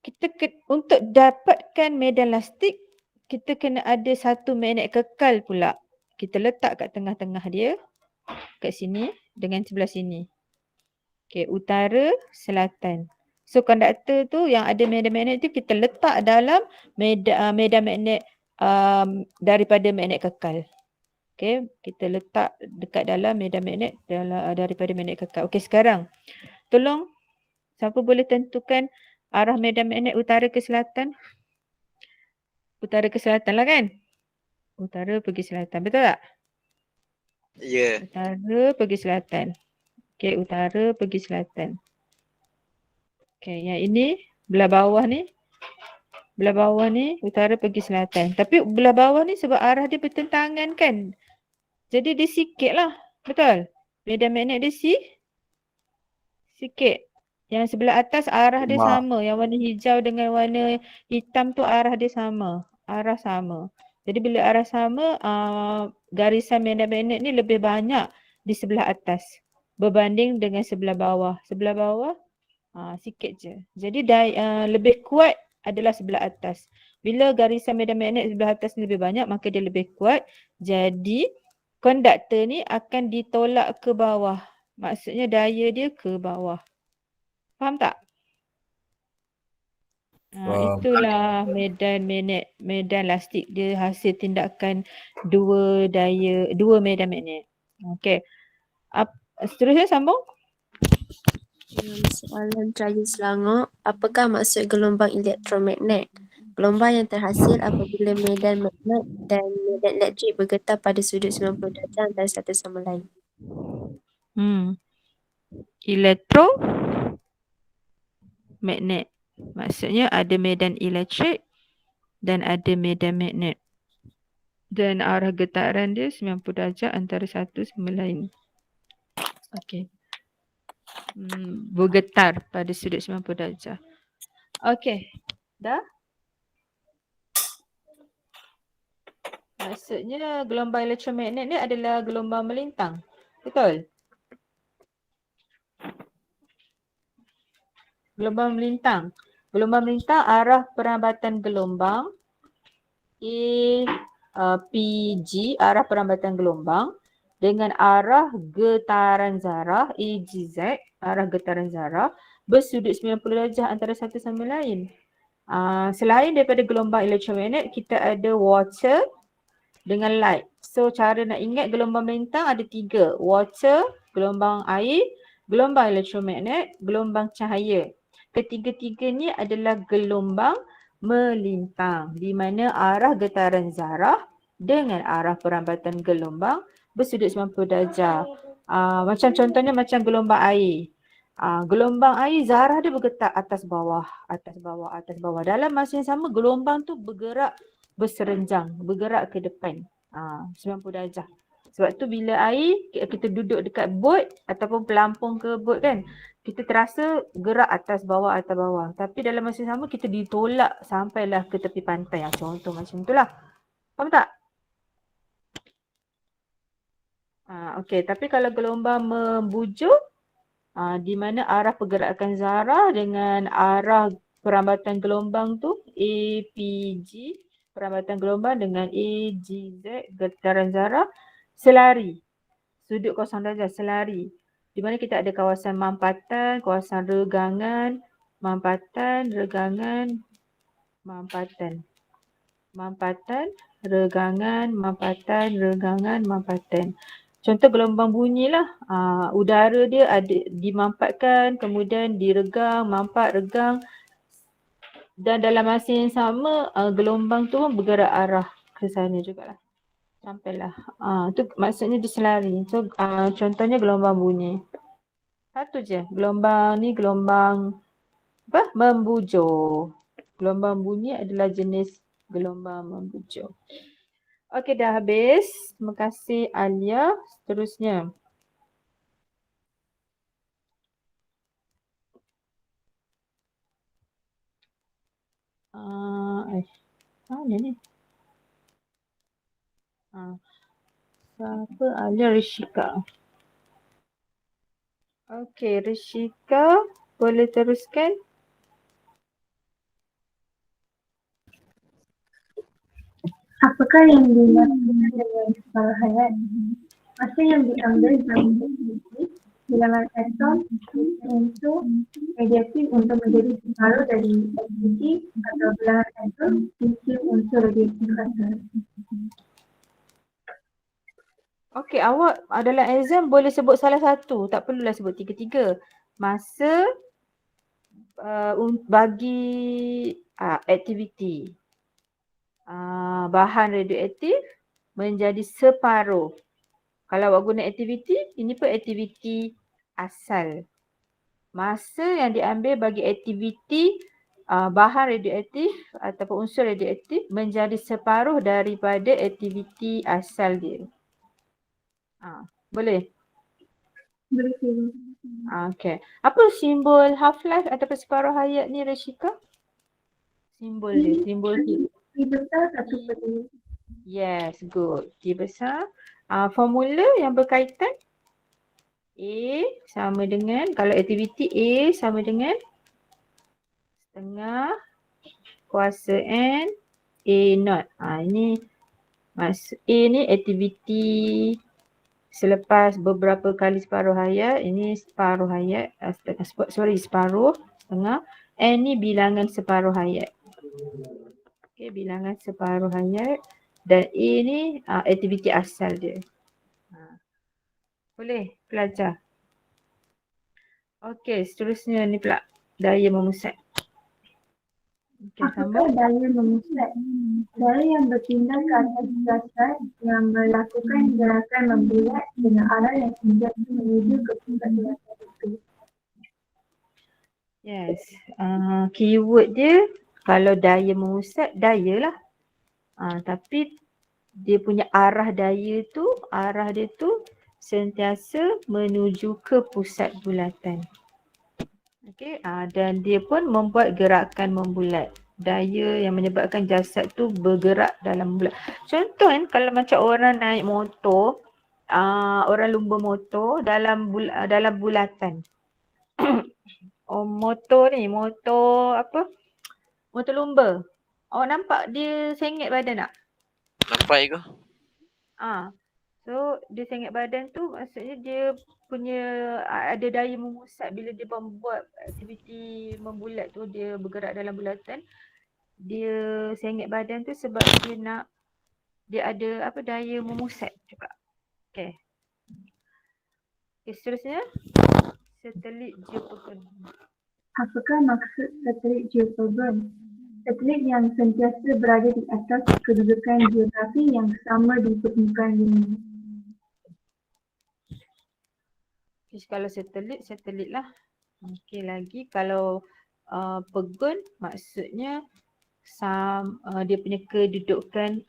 kita untuk dapatkan medan lastik, kita kena ada satu magnet kekal pula. Kita letak kat tengah-tengah dia. Kat sini dengan sebelah sini. Okey, utara, selatan. So konduktor tu yang ada medan magnet tu kita letak dalam medan magnet daripada magnet kekal. Okey, kita letak dekat dalam medan magnet daripada magnet kekal. Okey, sekarang tolong siapa boleh tentukan arah medan magnet utara ke selatan? Utara ke selatan lah kan? Utara pergi selatan. Betul tak? Ya. Utara pergi selatan. Okey, utara pergi selatan. Okey, yang ini belah bawah ni. Belah bawah ni utara pergi selatan. Tapi belah bawah ni sebab arah dia bertentangan kan. Jadi dia sikit lah. Betul? Medan magnet dia sikit. Yang sebelah atas arah dia sama. Yang warna hijau dengan warna hitam tu arah dia sama. Arah sama. Jadi bila arah sama, garisan medan magnet ni lebih banyak di sebelah atas berbanding dengan sebelah bawah. Sebelah bawah sikit je. Jadi lebih kuat adalah sebelah atas. Bila garisan medan magnet sebelah atas ni lebih banyak, maka dia lebih kuat. Jadi konduktor ni akan ditolak ke bawah. Maksudnya daya dia ke bawah. Faham tak? Itulah medan magnet. Medan lastik dia hasil tindakan dua medan magnet. Okey. Seterusnya sambung. Soalan trial Selangor, apakah maksud gelombang elektromagnet? Gelombang yang terhasil apabila medan magnet dan medan elektrik bergetar pada sudut 90 darjah antara satu sama lain. Magnet. Maksudnya ada medan elektrik dan ada medan magnet. Dan arah getaran dia 90 darjah antara satu sama lain. Okey. Bergetar pada sudut 90 darjah. Okey. Dah? Maksudnya gelombang elektromagnet ni adalah gelombang melintang. Betul? Gelombang melintang. Gelombang melintang arah perambatan gelombang PG, arah perambatan gelombang dengan arah getaran zarah AGZ, arah getaran zarah bersudut 90 darjah antara satu sama lain. Selain daripada gelombang elektromagnet, kita ada water dengan light. So cara nak ingat gelombang melintang ada 3. Water, gelombang air, gelombang elektromagnet, gelombang cahaya. Ketiga-tiga ni adalah gelombang melintang di mana arah getaran zarah dengan arah perambatan gelombang bersudut 90 darjah. Macam contohnya macam gelombang air. Gelombang air zarah dia bergetar atas bawah, atas bawah, atas bawah. Dalam masa yang sama gelombang tu bergerak berserenjang, bergerak ke depan. 90 darjah. Sebab tu bila air kita duduk dekat bot ataupun pelampung ke bot kan, kita terasa gerak atas bawah. Tapi dalam masa yang sama kita ditolak sampailah ke tepi pantai. Contoh macam itulah. Faham tak? Okey, tapi kalau gelombang membujur, di mana arah pergerakan zarah dengan arah perambatan gelombang tu APG, perambatan gelombang dengan AGZ, getaran zarah, selari. Sudut kosong darjah, selari. Di mana kita ada kawasan mampatan, kawasan regangan, mampatan, regangan, mampatan. Mampatan, regangan, mampatan, regangan, mampatan. Contoh gelombang bunyi lah. Udara dia ada dimampatkan, kemudian diregang, mampat, regang. Dan dalam masa yang sama, gelombang tu bergerak arah ke sana jugalah. Sampailah. Tu maksudnya dia selari. So contohnya gelombang bunyi. Satu je. Gelombang ni gelombang membujur. Gelombang bunyi adalah jenis gelombang membujur. Okey, dah habis. Terima kasih Alia. Seterusnya. Mana ni? Siapa? Alia Rishika. Okey, Rishika boleh teruskan? Apakah yang dilakukan dengan skala hayat? Masa yang diambil dalam bilangan atom untuk radioaktif untuk menjadi separuh dari aktiviti atau bilangan atom untuk unsur radioaktif asal. Okey, awak dalam exam boleh sebut salah satu. Tak perlulah sebut tiga-tiga. Masa bagi aktiviti bahan radioaktif menjadi separuh. Kalau awak guna aktiviti, ini pun aktiviti asal. Masa yang diambil bagi aktiviti bahan radioaktif ataupun unsur radioaktif menjadi separuh daripada aktiviti asal dia. Boleh? Boleh. Okay. Apa simbol half-life ataupun separuh hayat ni, Rashika? Simbol dia, simbol dia. T besar 1/2. Yes, good. T besar. Formula yang berkaitan A sama dengan, kalau aktiviti A sama dengan setengah kuasa N A naught. Ini maksud A ni aktiviti selepas beberapa kali separuh hayat. Ini separuh hayat, separuh, setengah. N ni bilangan separuh hayat. Okay, bilangan separuh hayat. Dan A ni aktiviti asal dia. Boleh pelajar. Okey, seterusnya ni pula daya memusat. Okey, Apakah sambung. daya memusat? Daya yang bertindak ke atas jasad yang melakukan gerakan membulat dengan arah yang senjata menuju ke pusat gerakan itu. Yes. Keyword dia kalau daya memusat, daya lah. Tapi dia punya arah daya tu, arah dia tu sentiasa menuju ke pusat bulatan. Okey, dan dia pun membuat gerakan membulat. Daya yang menyebabkan jasad tu bergerak dalam bulat. Contoh kan, kalau macam orang naik motor, orang lumba motor dalam bulatan. Motor ni, motor apa? Motor lumba. Awak nampak dia sengit badan tak? Nampak ke? So dia sengit badan tu maksudnya dia punya ada daya memusat bila dia membuat aktiviti membulat tu, dia bergerak dalam bulatan. Dia sengit badan tu sebab dia ada daya memusat juga. Okay, seterusnya satelit geopogon. Apakah maksud satelit geopogon? Satelit yang sentiasa berada di atas kedudukan geografi yang sama di permukaan bumi. Kalau satelit lah. Okey, lagi kalau pegon maksudnya dia punya kedudukan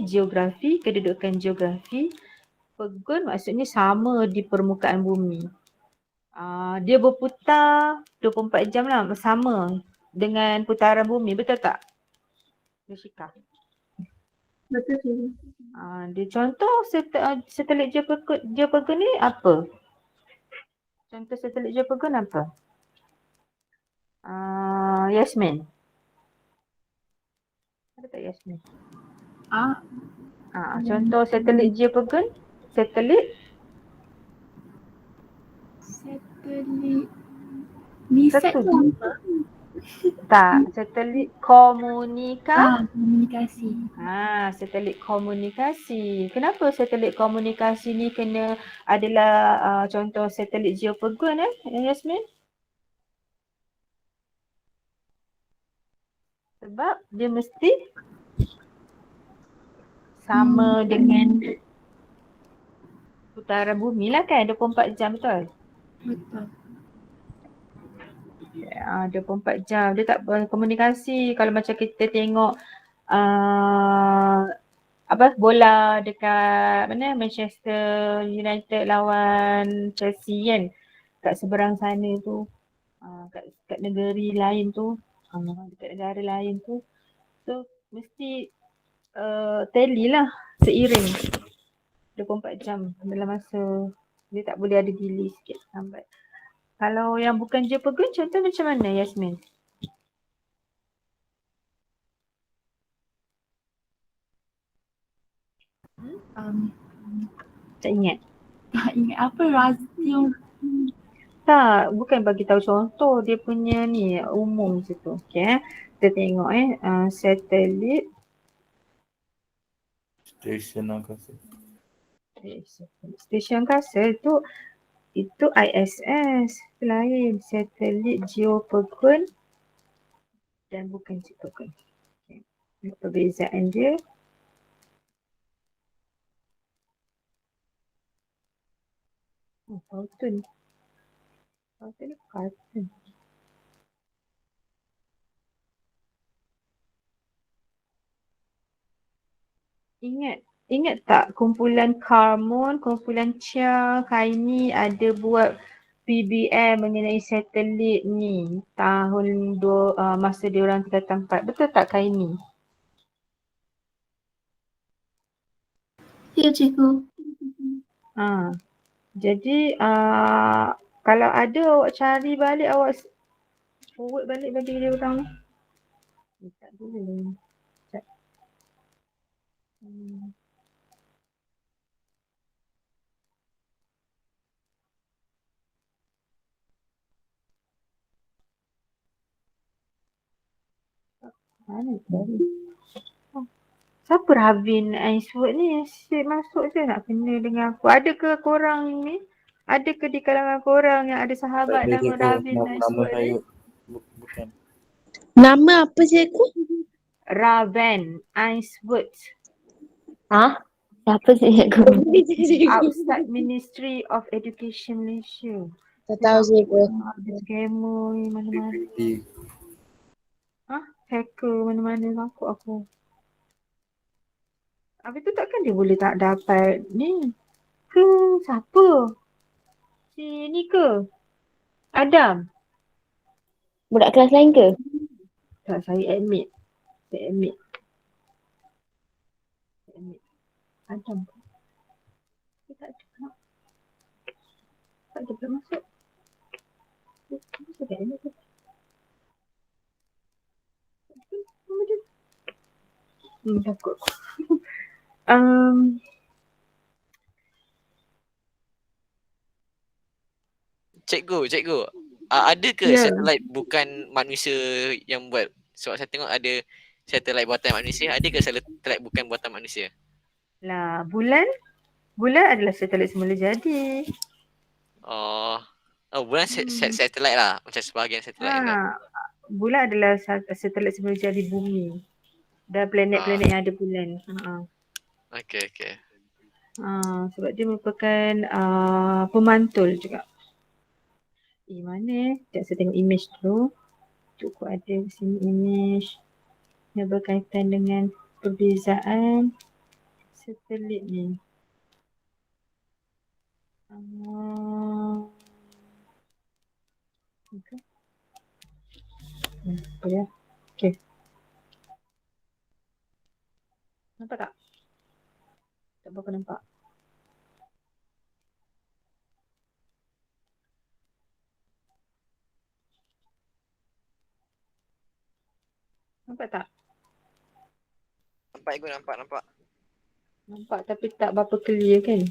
geografi, kedudukan geografi. Pegon maksudnya sama di permukaan bumi. Dia berputar 24 jam lah, sama dengan putaran bumi, betul tak? Rashika? Betul sih. Dia contoh satelit geopogon ni apa? Contoh satelit geopogon apa? Yasmin. Ada tak Yasmin? Contoh satelit geopogon, satelit Nisat satu. tu apa? Tak, satelit Komunikasi. Satelit komunikasi. Kenapa satelit komunikasi ni adalah contoh satelit geopogon Yasmin? Sebab dia mesti sama dengan putaran bumi lah kan, 24 jam betul? Betul. 24 jam. Dia tak komunikasi. Kalau macam kita tengok bola dekat mana, Manchester United lawan Chelsea kan, kat seberang sana tu, kat negeri lain tu, dekat negara lain tu, so mesti tally lah seiring 24 jam dalam masa, dia tak boleh ada delay sikit lambat. Kalau yang bukan geopogon, contoh macam mana Yasmin? Tak ingat? Tak ingat apa rasio. Tak, bukan bagi tahu contoh, dia punya ni umum je tu. Okay, kita tengok satelit Stesen angkasa. Stesen angkasa itu ISS, itu lain. Satelit geopogon dan bukan geopogon. Okay. Perbezaan dia. Kartun. Ingat tak kumpulan Carmon, kumpulan Chia, Kaini ada buat PBM mengenai satelit ni tahun masa diorang tingkatan 4. Betul tak Kaini? Ya, cikgu. Jadi kalau ada awak cari balik, awak forward balik bagi dia orang ni. Tak boleh. Sekejap. Mana tadi? Siapa Ravin Ainsworth ni? Asyik masuk je nak kena dengan aku. Ada ke korang ni? Ada ke di kalangan korang yang ada sahabat Tak ada nama je Ravin nama Ainsworth saya ni? bukan. Nama apa cikgu? Raven Ainsworth. Siapa cikgu? Outside Ministry of Education Malaysia. Tak tahu cikgu. Ada scammer ni mana-mana. Security. Hacker mana-mana masuk aku. Habis tu takkan dia boleh tak dapat ni? Ke siapa? Si ni ke? Adam? Budak kelas lain ke? Tak, saya admit. Saya admit. Adam. Dia tak ada pula. Tak ada pula masuk. Dia cakap admit ke? Takut. Cikgu. Ada ke Ya. satelit bukan manusia yang buat? Sebab saya tengok ada satelit buatan manusia. Ada ke satelit bukan buatan manusia? Lah, bulan adalah satelit semula jadi. Bulan satelit lah. Macam sebahagian satelit lah. Bulan adalah satelit semula jadi bumi. Dan planet-planet yang ada bulan. Okay. Sebab dia merupakan pemantul juga. Mana? Sekejap saya tengok image dulu. Cukup ada di sini image yang berkaitan dengan perbezaan satelit ni. Okay. Apa dia? Okay. Nampak tak? Tak berapa nampak. Nampak tak? Nampak Ibu, nampak. Nampak tapi tak berapa clear kan?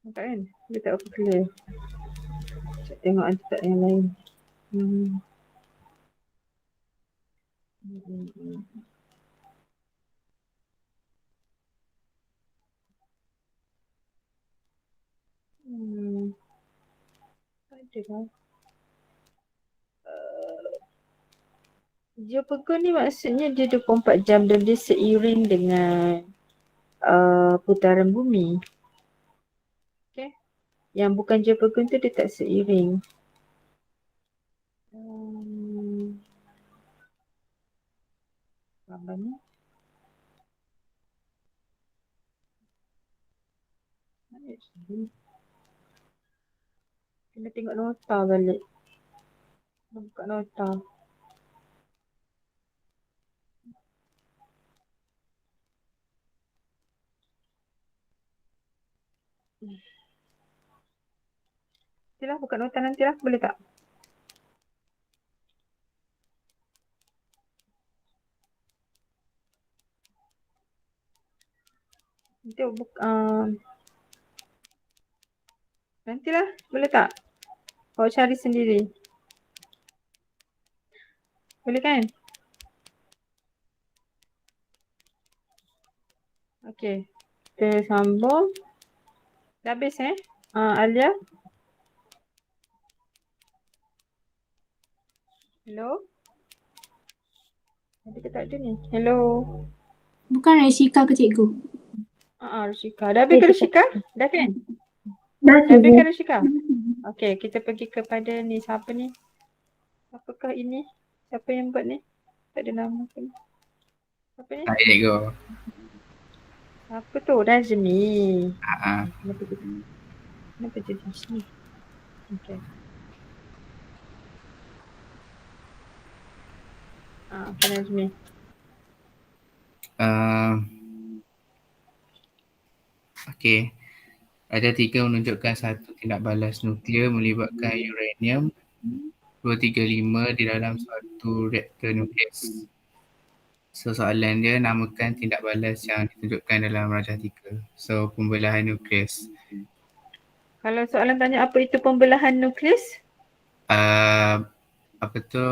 Nampak kan? Dia tak berapa clear. Saya tengok ada tak yang lain. Tak ada lah. Geopegun ni maksudnya dia 24 jam dan dia seiring dengan putaran bumi. Okay. Yang bukan geopegun tu dia tak seiring. Gambar ni. Mana sini? Kena tengok nota balik. Buka nota. Nantilah buka nota nantilah, boleh tak? Nanti nantilah, boleh tak? Kau cari sendiri. Boleh kan? Okay. Kita sambung. Dah habis Alia? Hello? Ada ke tak ada ni? Hello? Bukan Rashika ke cikgu? Rashika. Dah habis ke Rashika? Dah kan? Dah Dah habis cikgu. ke Rashika? Okay, kita pergi kepada ni. Siapa ni? Apakah ini? Siapa yang buat ni? Tak ada nama pun. Siapa ni? Cikgu. Apa tu? Najmi. Ah, Kenapa jadi di sini? Okay. Okay, Najmi. Okey. Ada 3 menunjukkan satu tindak balas nuklear melibatkan uranium 235 di dalam suatu reaktor nukleus. So soalan dia, namakan tindak balas yang ditunjukkan dalam rajah 3. So pembelahan nukleus. Kalau soalan tanya apa itu pembelahan nukleus? Apa tu?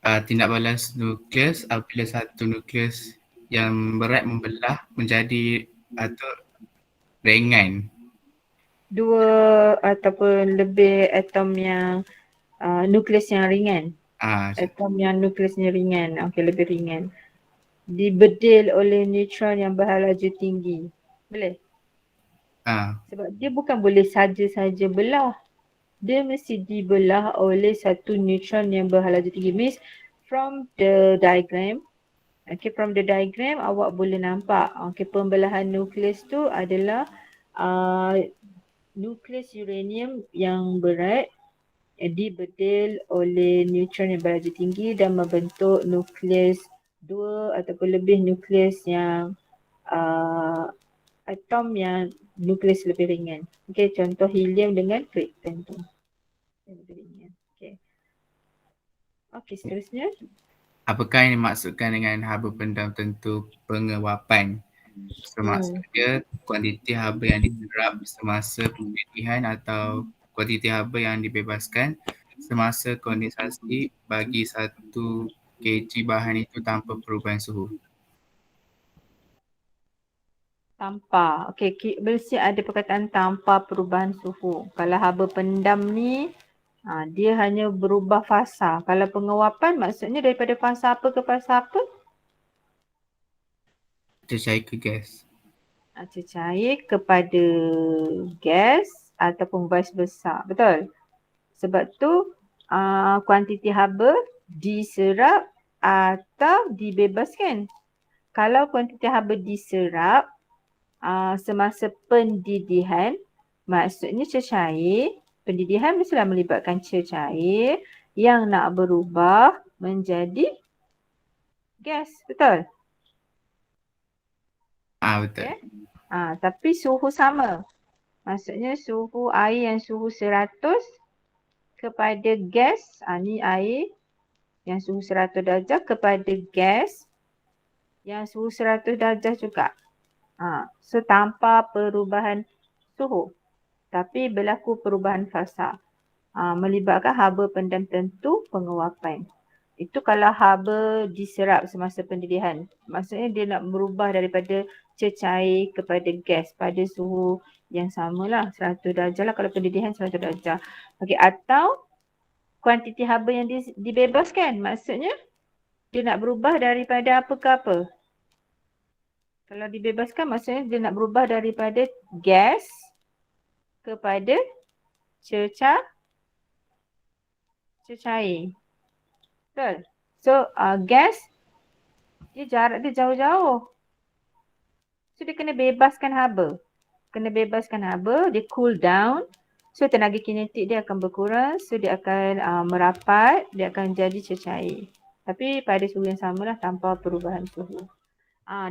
Tindak balas nukleus apabila satu nukleus yang berat membelah menjadi atau ringan. Dua ataupun lebih atom yang nukleus yang ringan. Atom yang nukleusnya ringan. Okey, lebih ringan. Dibedil oleh neutron yang berhalaju tinggi. Boleh? Sebab dia bukan boleh saja-saja belah. Dia mesti dibelah oleh satu neutron yang berhalaju tinggi. Means from the diagram, from the diagram awak boleh nampak pembelahan nukleus tu adalah nukleus uranium yang berat dibedil oleh neutron yang berhalaju tinggi dan membentuk nukleus dua ataupun lebih nukleus yang atom yang nukleus lebih ringan. Okey, contoh helium dengan krypton tu. Lebih ringan. Okey. Okey, seterusnya. Apakah yang dimaksudkan dengan haba pendam tentu penguapan? So maksudnya kuantiti haba yang diserap semasa pemilihan atau kuantiti haba yang dibebaskan semasa kondensasi bagi 1 kg bahan itu tanpa perubahan suhu. Tanpa. Okey, mesti ada perkataan tanpa perubahan suhu. Kalau haba pendam ni dia hanya berubah fasa. Kalau penguapan maksudnya daripada fasa apa ke fasa apa? Cecair ke gas. Cecair kepada gas ataupun vice versa. Betul? Sebab tu kuantiti haba diserap atau dibebaskan. Kalau kuantiti haba diserap semasa pendidihan, maksudnya cecair, pendidihan mestilah melibatkan cecair yang nak berubah menjadi gas. Betul? Betul. Okay. Tapi suhu sama. Maksudnya suhu air yang suhu 100 kepada gas, ni air yang suhu 100 darjah kepada gas yang suhu 100 darjah juga. So tanpa perubahan suhu. Tapi berlaku perubahan fasa. Melibatkan haba pendam tentu penguapan. Itu kalau haba diserap semasa pendidihan. Maksudnya dia nak berubah daripada cecair kepada gas pada suhu yang samalah, 100 darjah lah kalau pendidihan 100 darjah. Okey, atau kuantiti haba yang dibebaskan. Maksudnya dia nak berubah daripada apa ke apa. Kalau dibebaskan maksudnya dia nak berubah daripada gas kepada cecair. Betul? So gas dia jarak dia jauh-jauh. So dia kena bebaskan haba. Dia cool down. So tenaga kinetik dia akan berkurang. So dia akan merapat. Dia akan jadi cecair. Tapi pada suhu yang samalah tanpa perubahan suhu.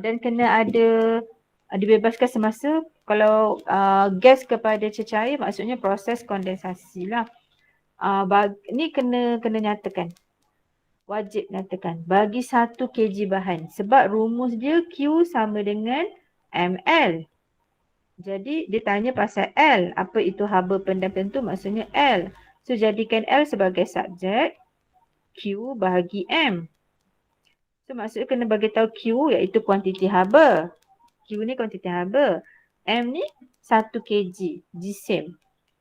Dan kena ada dibebaskan semasa kalau gas kepada cecair maksudnya proses kondensasi lah. Ni kena nyatakan. Wajib nyatakan. Bagi 1 kg bahan. Sebab rumus dia Q sama dengan ml. Jadi dia tanya pasal L. Apa itu haba pendam tentu maksudnya L. So jadikan L sebagai subjek. Q bahagi M. So maksudnya kena bagi tahu Q iaitu kuantiti haba. Q ni kuantiti haba. M ni 1 kg. Jisim.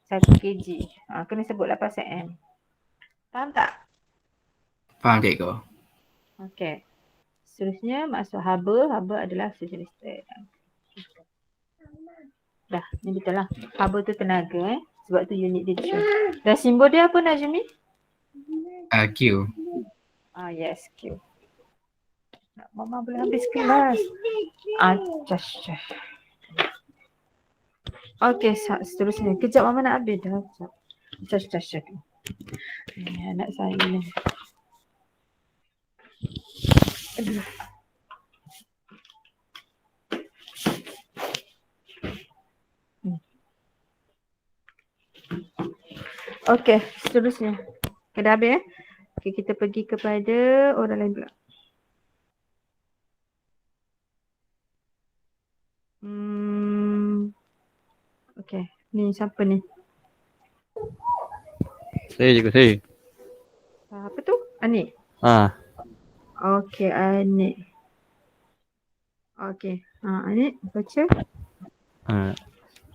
1 kg. Kena sebutlah pasal M. Faham tak? Faham cikgu. Okey. Seterusnya masuk haba. Haba adalah suggested. Dah, ni betul lah. Haba tu tenaga sebab tu unit dia Joule. Dan simbol dia apa Najmi? Q. Yes, Q. Mama boleh habis kelas. Cash. Okey, seterusnya. Kejap Mama nak habis dah. Cash. Anak saya ni. Aduh. Okey, seterusnya. Dah habis Okey, kita pergi kepada orang lain pula. Okey, ni siapa ni? Saya cikgu saya. Apa tu? Anik? Okey, Anik. Okey, Anik baca.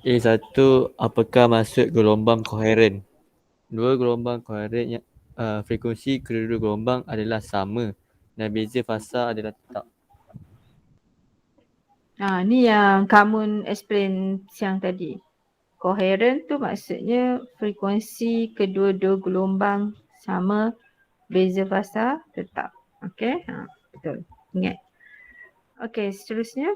A1, apakah maksud gelombang koheren? Dua gelombang koheren yang frekuensi kedua-dua gelombang adalah sama dan beza fasa adalah tetap. Ni yang kamu explain siang tadi. Koheren tu maksudnya frekuensi kedua-dua gelombang sama, beza fasa tetap. Okey, betul. Ingat. Okey, seterusnya.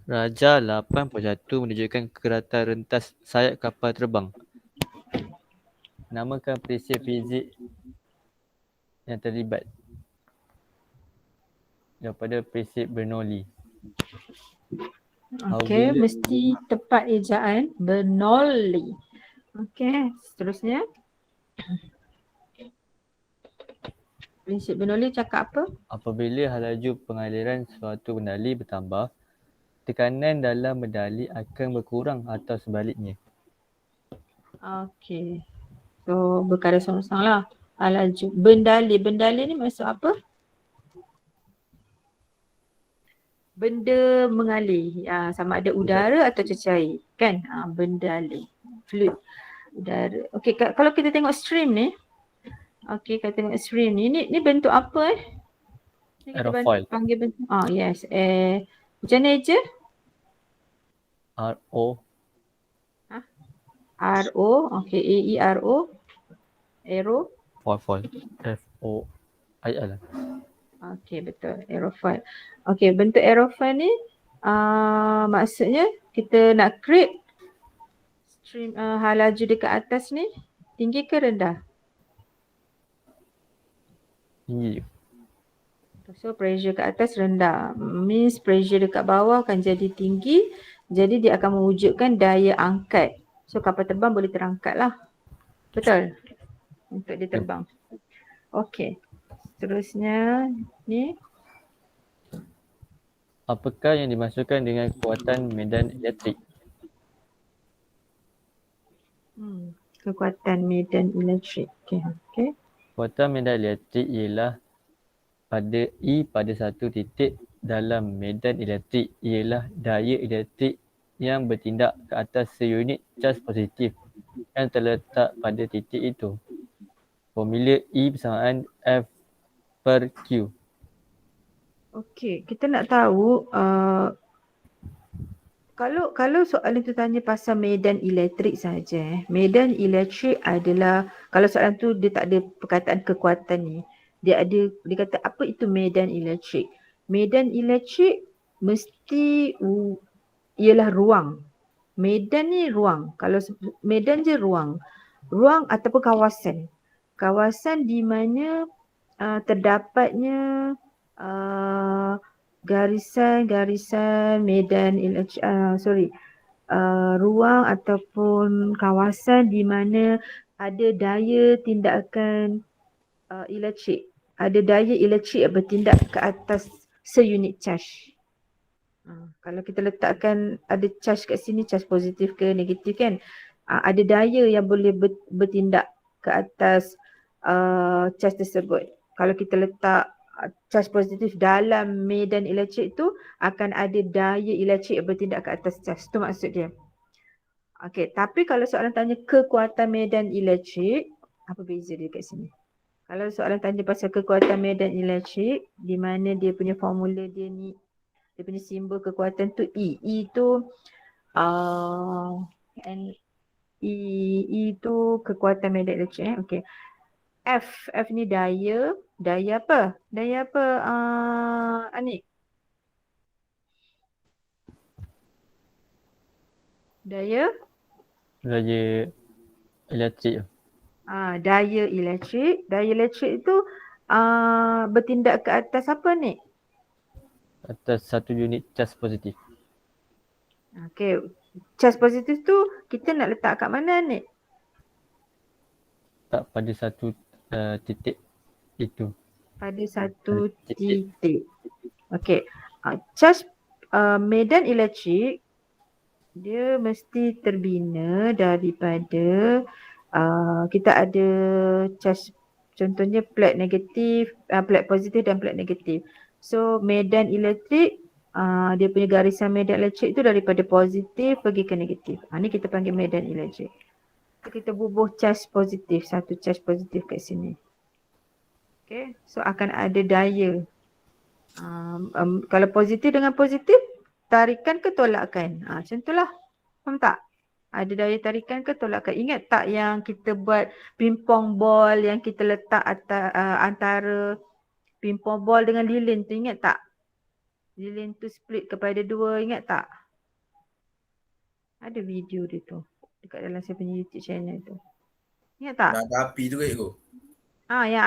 Raja 8.1 menunjukkan keratan rentas sayap kapal terbang. Namakan prinsip fizik yang terlibat daripada prinsip Bernoulli. Okey, mesti tepat ejaan Bernoulli. Okey, seterusnya. Prinsip Bernoulli cakap apa? Apabila laju pengaliran suatu bendali bertambah, tekanan dalam bendali akan berkurang atau sebaliknya. Okey. So, berkara song-song lah. Laju. Bendali ni maksud apa? Benda mengalir. Sama ada udara atau cecair. Kan? Bendali. Fluid. Udara. Okey, kalau kita tengok stream ni. Okey, kita tengok stream ni. Ni bentuk apa Ni kita Aerofoil. panggil bentuk. Yes. Macam ni je? RO. RO. Okey, AERO. Aero. Foil. FOIL. Okey, betul. Aerofoil. Okey, bentuk aerofoil ni maksudnya kita nak create stream laju dekat atas ni tinggi ke rendah? Tinggi. So pressure kat atas rendah. Means pressure dekat bawah akan jadi tinggi. Jadi dia akan mewujudkan daya angkat. So kapal terbang boleh terangkat lah. Betul? Untuk dia terbang. Okey. Seterusnya ni. Apakah yang dimaksudkan dengan kekuatan medan elektrik? Kekuatan medan elektrik. Okey. Kekuatan medan elektrik ialah pada E pada satu titik dalam medan elektrik ialah daya elektrik yang bertindak ke atas seunit caj positif yang terletak pada titik itu. Formula E bersamaan F per Q. Okey, kita nak tahu kalau soalan tu tanya pasal medan elektrik saja. Medan elektrik adalah, kalau soalan tu dia tak ada perkataan kekuatan ni. Dia kata apa itu medan elektrik. Medan elektrik mesti ialah ruang. Medan ni ruang. Kalau medan je ruang. Ruang ataupun kawasan. Kawasan di mana terdapatnya garisan-garisan medan elektrik, ruang ataupun kawasan di mana ada daya tindakan elektrik. Ada daya elektrik yang bertindak ke atas seunit caj. Kalau kita letakkan ada caj kat sini, caj positif ke negatif kan, ada daya yang boleh bertindak ke atas caj tersebut. Kalau kita letak caj positif dalam medan elektrik tu, akan ada daya elektrik yang bertindak ke atas caj. Itu maksud dia. Okey, tapi kalau soalan tanya kekuatan medan elektrik, apa beza dia kat sini? Kalau soalan tanya pasal kekuatan medan elektrik, di mana dia punya formula dia ni, dia punya simbol kekuatan tu E. E tu E tu kekuatan medan elektrik. Okey. F ni daya apa? Daya apa Anik? Daya elektrik. Daya elektrik. Daya elektrik itu bertindak ke atas apa ni? Atas 1 unit cas positif. Okey. Cas positif tu kita nak letak kat mana ni? Tak pada satu titik itu. Pada satu titik. Okey. Cas medan elektrik dia mesti terbina daripada kita ada cas, contohnya plat negatif, plat positif dan plat negatif. So medan elektrik dia punya garisan medan elektrik tu daripada positif pergi ke negatif. Ni kita panggil medan elektrik. Kita bubuh cas positif, satu cas positif kat sini. Okay, so akan ada daya. Kalau positif dengan positif, tarikan ke tolakan? Macam tu lah. Faham tak? Ada daya tarikan ke tolakan? Ingat tak yang kita buat pingpong ball yang kita letak antara pingpong ball dengan lilin tu, ingat tak? Lilin tu split kepada 2, ingat tak? Ada video dia tu dekat dalam saya punya YouTube channel tu. Ingat tak? Nak ada api tu ke tu? Yang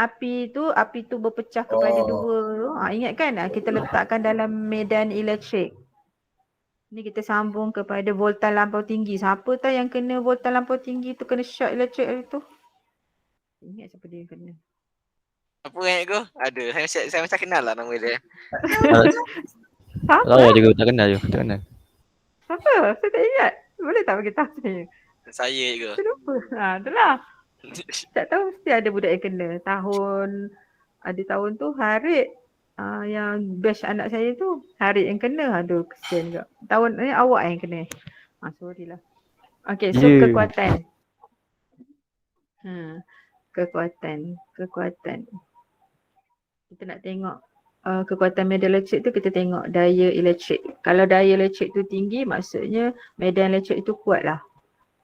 api tu berpecah kepada 2 tu. Ingat kan? Kita letakkan dalam medan elektrik. Ni kita sambung kepada voltan lampau tinggi. Siapa tahu yang kena voltan lampau tinggi tu kena short elektrik hari tu? Ingat siapa dia yang kena? Apa ingat kau? Ada. Saya macam kenal lah nama dia. Siapa? Lawa juga tak kenal je. Tak kenal. Siapa? Saya tak ingat. Boleh tak bagi tahu saya? Saya juga. Saya lupa. Itulah. Tak tahu mesti ada budak yang kena. Ada tahun tu Harid. Yang batch anak saya tu Harid yang kena. Aduh kesian juga. Tahun ni awak yang kena. Sorry lah. Okay, so kekuatan. Kekuatan. Kita nak tengok kekuatan medan elektrik tu, kita tengok daya elektrik. Kalau daya elektrik tu tinggi, maksudnya medan elektrik tu kuat lah.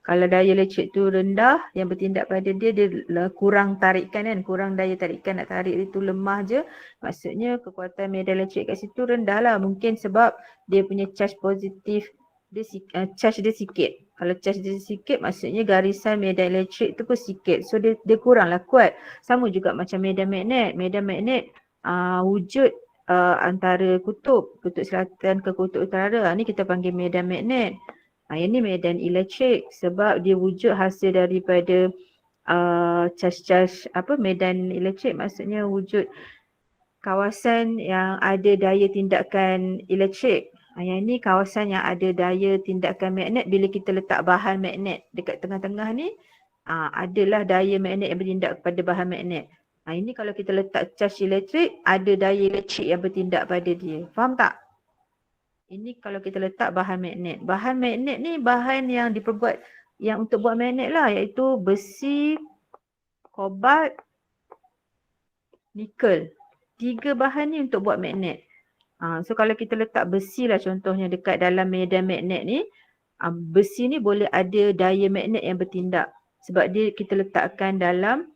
Kalau daya elektrik tu rendah, yang bertindak pada dia kurang tarikan kan, kurang daya tarikan, nak tarik dia tu lemah je, maksudnya kekuatan medan elektrik kat situ rendah lah. Mungkin sebab dia punya charge positif, charge dia sikit. Kalau charge dia sikit, maksudnya garisan medan elektrik tu pun sikit. So dia kurang lah kuat. Sama juga macam medan magnet. Medan magnet wujud antara kutub selatan ke kutub utara. Ni kita panggil medan magnet. Yang ni medan elektrik sebab dia wujud hasil daripada charge medan elektrik, maksudnya wujud kawasan yang ada daya tindakan elektrik. Yang ni kawasan yang ada daya tindakan magnet. Bila kita letak bahan magnet dekat tengah-tengah ni, adalah daya magnet yang bertindak kepada bahan magnet. Ini kalau kita letak charge elektrik, ada daya elektrik yang bertindak pada dia. Faham tak? Ini kalau kita letak bahan magnet. Bahan magnet ni bahan yang diperbuat yang untuk buat magnet lah, iaitu besi, kobalt, nikel. 3 bahan ni untuk buat magnet. So kalau kita letak besi lah contohnya dekat dalam medan magnet ni, besi ni boleh ada daya magnet yang bertindak sebab dia kita letakkan dalam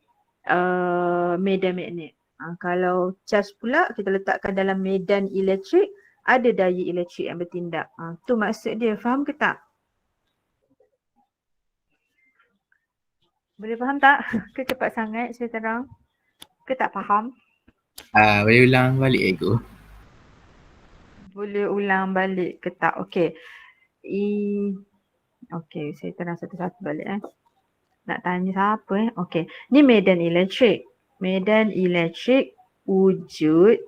medan magnet. Kalau charge pula kita letakkan dalam medan elektrik, ada daya elektrik yang bertindak. Tu maksud dia. Faham ke tak? Boleh faham tak? Ke cepat sangat saya terang? Ke tak faham? Boleh ulang balik aku. Boleh ulang balik ke tak? Okey. Okey, saya terang satu-satu balik Nak tanya siapa Okey. Ni medan elektrik. Medan elektrik wujud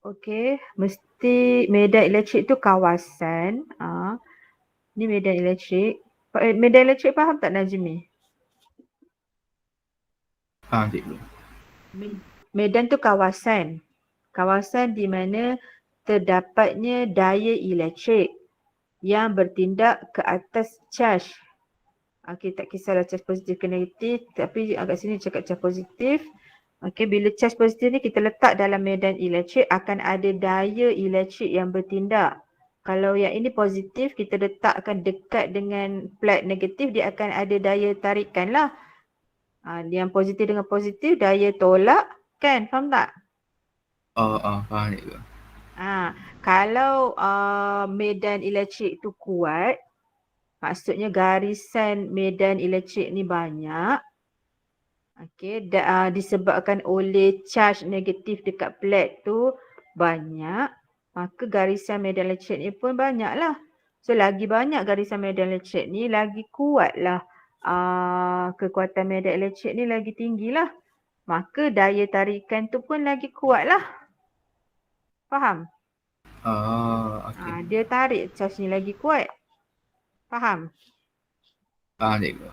okey, mesti medan elektrik tu kawasan. Ni medan elektrik. Medan elektrik faham tak Najmi? Faham cikgu. Medan tu kawasan. Kawasan di mana terdapatnya daya elektrik yang bertindak ke atas charge. Okey, tak kisahlah charge positif ke negatif, tapi agak sini cakap charge positif. Okey, bila charge positif ni kita letak dalam medan elektrik, akan ada daya elektrik yang bertindak Kalau yang ini positif, kita letakkan dekat dengan plat negatif, dia akan ada daya tarikan lah. Yang positif dengan positif, daya tolak kan, faham tak? Faham cikgu. Kalau medan elektrik tu kuat, maksudnya garisan medan elektrik ni banyak. Okey, disebabkan oleh charge negatif dekat plat tu banyak, maka garisan medan elektrik ni pun banyaklah. So lagi banyak garisan medan elektrik ni, lagi kuatlah kekuatan medan elektrik ni lagi tinggilah. Maka daya tarikan tu pun lagi kuatlah. Faham? Okey. Dia tarik charge ni lagi kuat. Faham? Faham cikgu.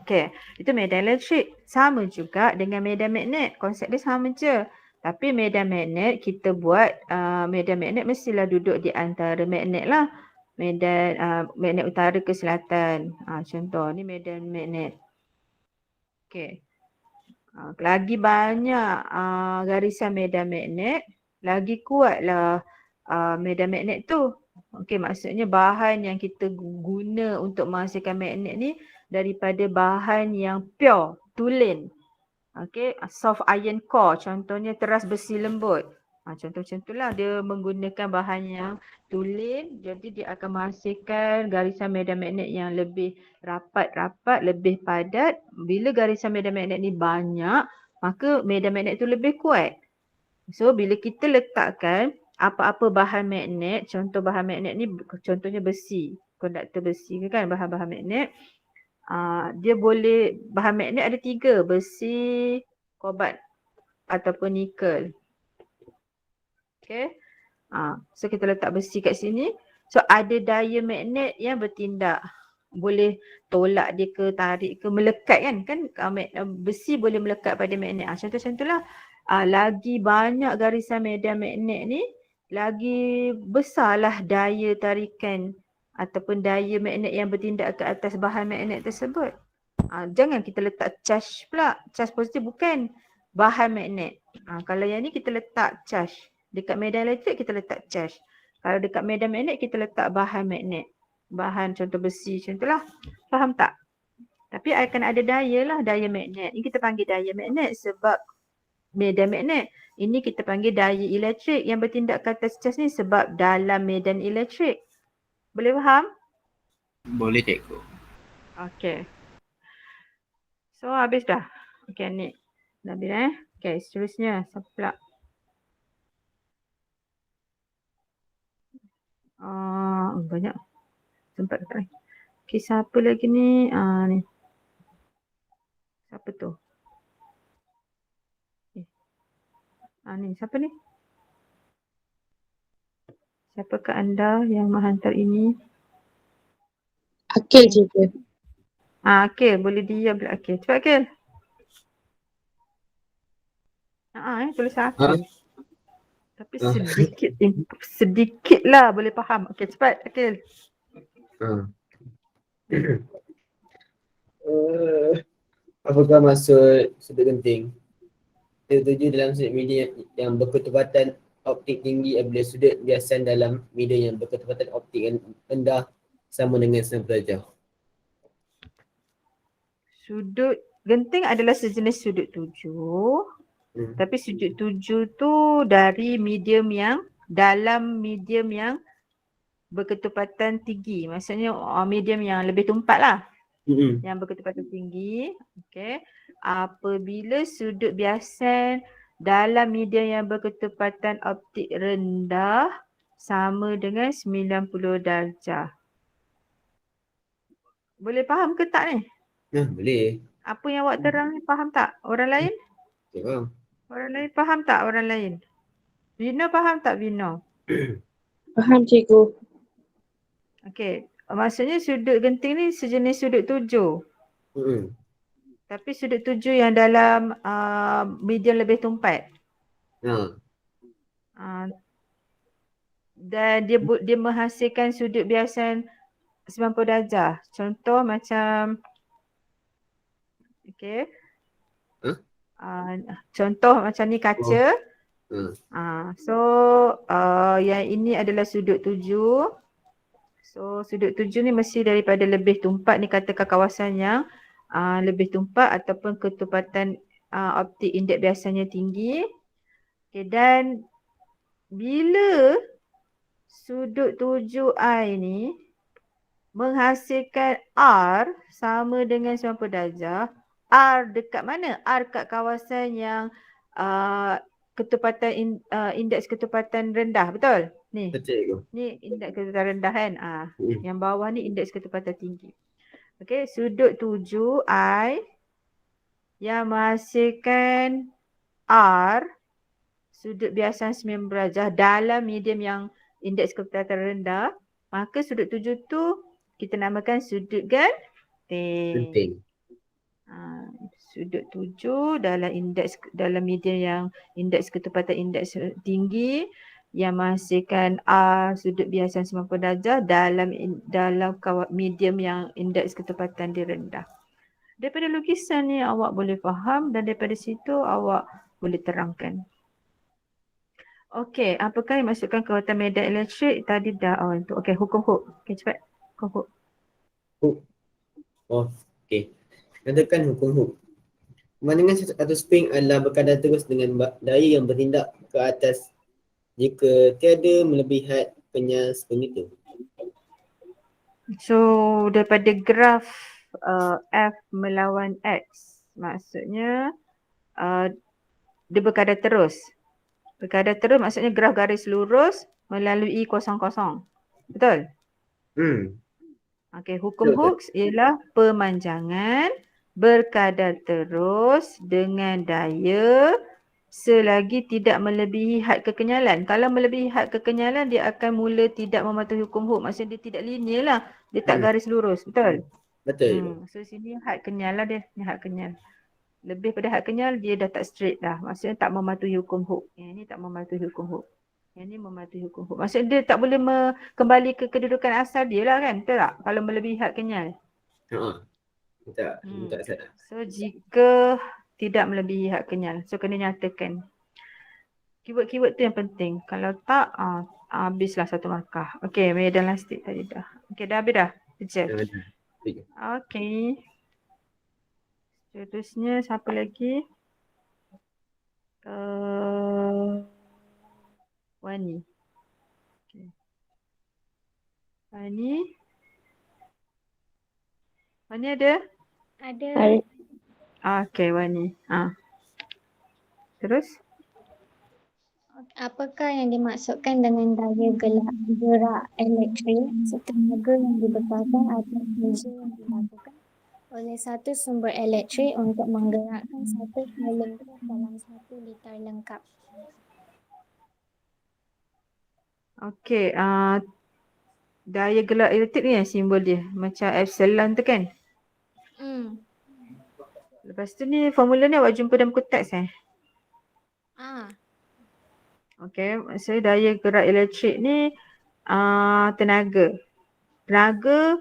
Okey. Itu medan elektrik. Sama juga dengan medan magnet. Konsep dia sama je. Tapi medan magnet kita buat, medan magnet mestilah duduk di antara magnet lah. Medan magnet utara ke selatan. Contoh ni medan magnet. Okey. Lagi banyak garisan medan magnet, lagi kuatlah medan magnet tu. Okey, maksudnya bahan yang kita guna untuk menghasilkan magnet ni daripada bahan yang pure, tulen. Okey, soft iron core, contohnya teras besi lembut. Contoh macam itulah, dia menggunakan bahan yang tulen, jadi dia akan menghasilkan garisan medan magnet yang lebih rapat-rapat, lebih padat. Bila garisan medan magnet ni banyak, maka medan magnet tu lebih kuat. So bila kita letakkan apa-apa bahan magnet, contoh bahan magnet ni contohnya besi, konduktor besi kan, bahan-bahan magnet. Dia boleh, bahan magnet ada 3, besi, kobat ataupun nikel. Okay. So kita letak besi kat sini. So ada daya magnet yang bertindak. Boleh tolak dia ke, tarik ke, melekat kan. Besi boleh melekat pada magnet. Contoh-contoh itulah. Lagi banyak garisan medan magnet ni, lagi besarlah daya tarikan ataupun daya magnet yang bertindak ke atas bahan magnet tersebut. Jangan kita letak charge pula. Charge positif bukan bahan magnet. Kalau yang ni kita letak charge. Dekat medan elektrik kita letak charge. Kalau dekat medan magnet kita letak bahan magnet. Bahan contoh besi contohlah. Faham tak? Tapi akan ada daya lah, daya magnet. Ini kita panggil daya magnet sebab medan magnet. Ini kita panggil daya elektrik yang bertindak ke atas charge ni sebab dalam medan elektrik. Boleh faham? Boleh cikgu. Okey. So habis dah. Okey ni. Dah habis Okey, seterusnya siapa pula? Banyak. Sempat tak lagi. Okey, siapa lagi ni? Ni. Siapa tu? Ni, siapa ni? Siapakah anda yang menghantar ini? Akil cikgu. Akil, boleh diam pula Akil. Cepat Akil. Tulis Akil. Tapi sedikit lah boleh faham. Okey, cepat Akil. Apakah maksud sudut genting? Tertuju dalam sudut media yang berketepatan optik tinggi apabila sudut biasan dalam media yang berketepatan optik yang rendah sama dengan 90 darjah. Sudut genting adalah sejenis sudut tujuh. Tapi sudut tujuh tu dari medium yang, dalam medium yang berketepatan tinggi. Maksudnya medium yang lebih tumpat lah. Yang berketepatan tinggi. Okay. Apabila sudut biasan dalam medium yang berketepatan optik rendah sama dengan 90 darjah. Boleh faham ke tak ni? Boleh. Apa yang awak terang ni faham tak? Orang lain? Faham. Orang lain faham tak orang lain? Vino faham tak Vino? Faham cikgu. Okey. Maksudnya sudut genting ni sejenis sudut tujuh. Tapi sudut tujuh yang dalam medium lebih tumpat. Dan dia menghasilkan sudut biasan 90 darjah. Contoh macam okey. Contoh macam ni kaca. So yang ini adalah sudut 7. So sudut 7 ni mesti daripada lebih tumpat ni, katakan kawasan yang lebih tumpat ataupun ketepatan optik indeks biasanya tinggi. Okay, dan bila sudut 7I ni menghasilkan R sama dengan 90 darjah, R dekat mana? R kat kawasan yang ketepatan indeks ketepatan rendah, betul? Ni. Betul. Ni indeks ketepatan rendah kan? Yang bawah ni indeks ketepatan tinggi. Okey, sudut 7I yang menghasilkan R sudut biasa 90 darjah dalam medium yang indeks ketepatan rendah, maka sudut 7 tu kita namakan sudut genting. Sudut 7 dalam medium yang indeks ketepatan indeks tinggi yang menghasilkan R sudut biasa 90 darjah dalam medium yang indeks ketepatan dia rendah. Daripada lukisan ni awak boleh faham dan daripada situ awak boleh terangkan. Okey, apakah yang masukkan kekuatan medan elektrik? Tadi dah untuk. Okey, hukum Hooke. Okey, cepat. Hukum Hooke. Okey. Katakan hukum Hooke. Pemandangan satu spring adalah berkadar terus dengan daya yang bertindak ke atas jika tiada melebihi had kenyal spring itu. So, daripada graf F melawan X, maksudnya dia berkadar terus. Berkadar terus maksudnya graf garis lurus melalui kosong-kosong. Betul? Okey, hukum Hooke ialah pemanjangan berkadar terus dengan daya selagi tidak melebihi had kekenyalan. Kalau melebihi had kekenyalan, dia akan mula tidak mematuhi hukum Hooke. Maksudnya dia tidak linear lah. Dia tak garis lurus. Betul? Betul. So sini had kenyal lah dia. Ni had kenyal. Lebih pada had kenyal, dia dah tak straight dah. Maksudnya tak mematuhi hukum Hooke. Yang ni tak mematuhi hukum Hooke. Yang ni mematuhi hukum Hooke. Maksudnya dia tak boleh kembali ke kedudukan asal dia lah kan? Betul tak? Kalau melebihi had kenyal. Tak salah. So jika tidak melebihi had kenyal. So kena nyatakan. Keyword-keyword tu yang penting. Kalau tak, habislah satu markah. Okey, medan lastik tadi dah. Okey, dah habis dah? Teacher. Okey. Seterusnya siapa lagi? Wani. Okay. Wani ada? Ada. Okey, Wani. Terus? Apakah yang dimaksudkan dengan daya gerak elektrik setenaga yang dibekukan atau kerja yang dilakukan oleh satu sumber elektrik untuk menggerakkan satu kolom dalam satu litar lengkap? Okey, daya gerak elektrik ni yang simbol dia macam epsilon tu kan? Lepas tu ni formula ni awak jumpa dalam buku teks Okey, maksudnya daya gerak elektrik ni tenaga. Tenaga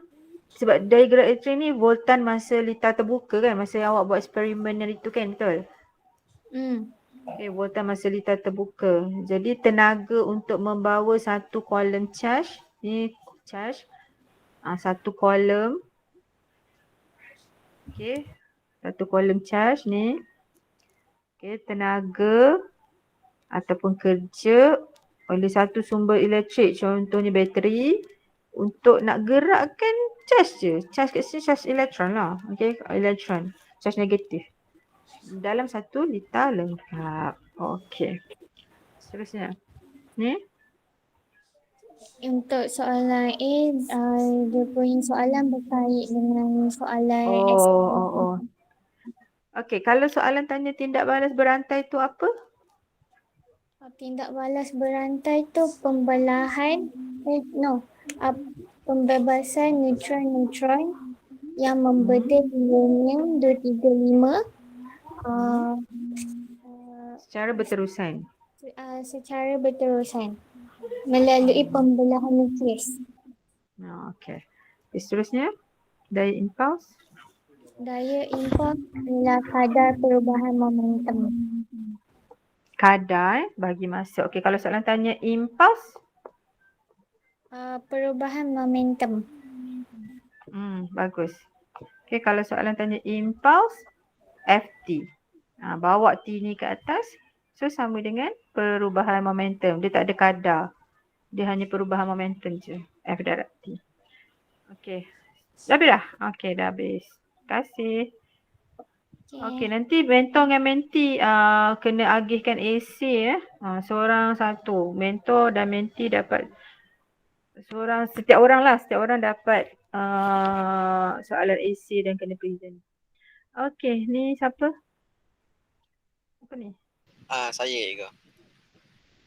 sebab daya gerak elektrik ni voltan masa litar terbuka kan, masa yang awak buat eksperimen yang itu kan, betul? Okay, voltan masa litar terbuka. Jadi tenaga untuk membawa satu kolom charge, ni charge, satu kolom. Okay, satu kolom charge ni. Okay, tenaga ataupun kerja oleh satu sumber elektrik, contohnya bateri, untuk nak gerakkan charge je. Charge kat sini charge elektron lah. Okay, elektron. Charge negatif. Dalam satu litar lengkap. Okay. Seterusnya. Ni. Untuk soalan A, dia punya soalan berkait dengan soalan Okay, kalau soalan tanya tindak balas berantai tu apa? Tindak balas berantai tu pembelahan, pembebasan neutron-neutron yang membedil uranium 235 secara berterusan. Secara berterusan melalui pembelahan nukleus. Okey. Seterusnya, daya impuls. Daya impuls adalah kadar perubahan momentum. kadar bagi masuk. Okey, kalau soalan tanya impulse, Perubahan momentum. bagus. Okey, kalau soalan tanya impulse, FT. Bawa T ni ke atas, so sama dengan perubahan momentum. Dia tak ada kadar. Dia hanya perubahan momentum je. F darab T. Okey. Dah habis dah? Okey, dah habis. Terima kasih. Okey, nanti mentor dengan menti kena agihkan AC seorang satu. Mentor dan menti dapat setiap orang dapat soalan AC dan kena present. Okey, ni siapa? Apa ni? Saya Ego.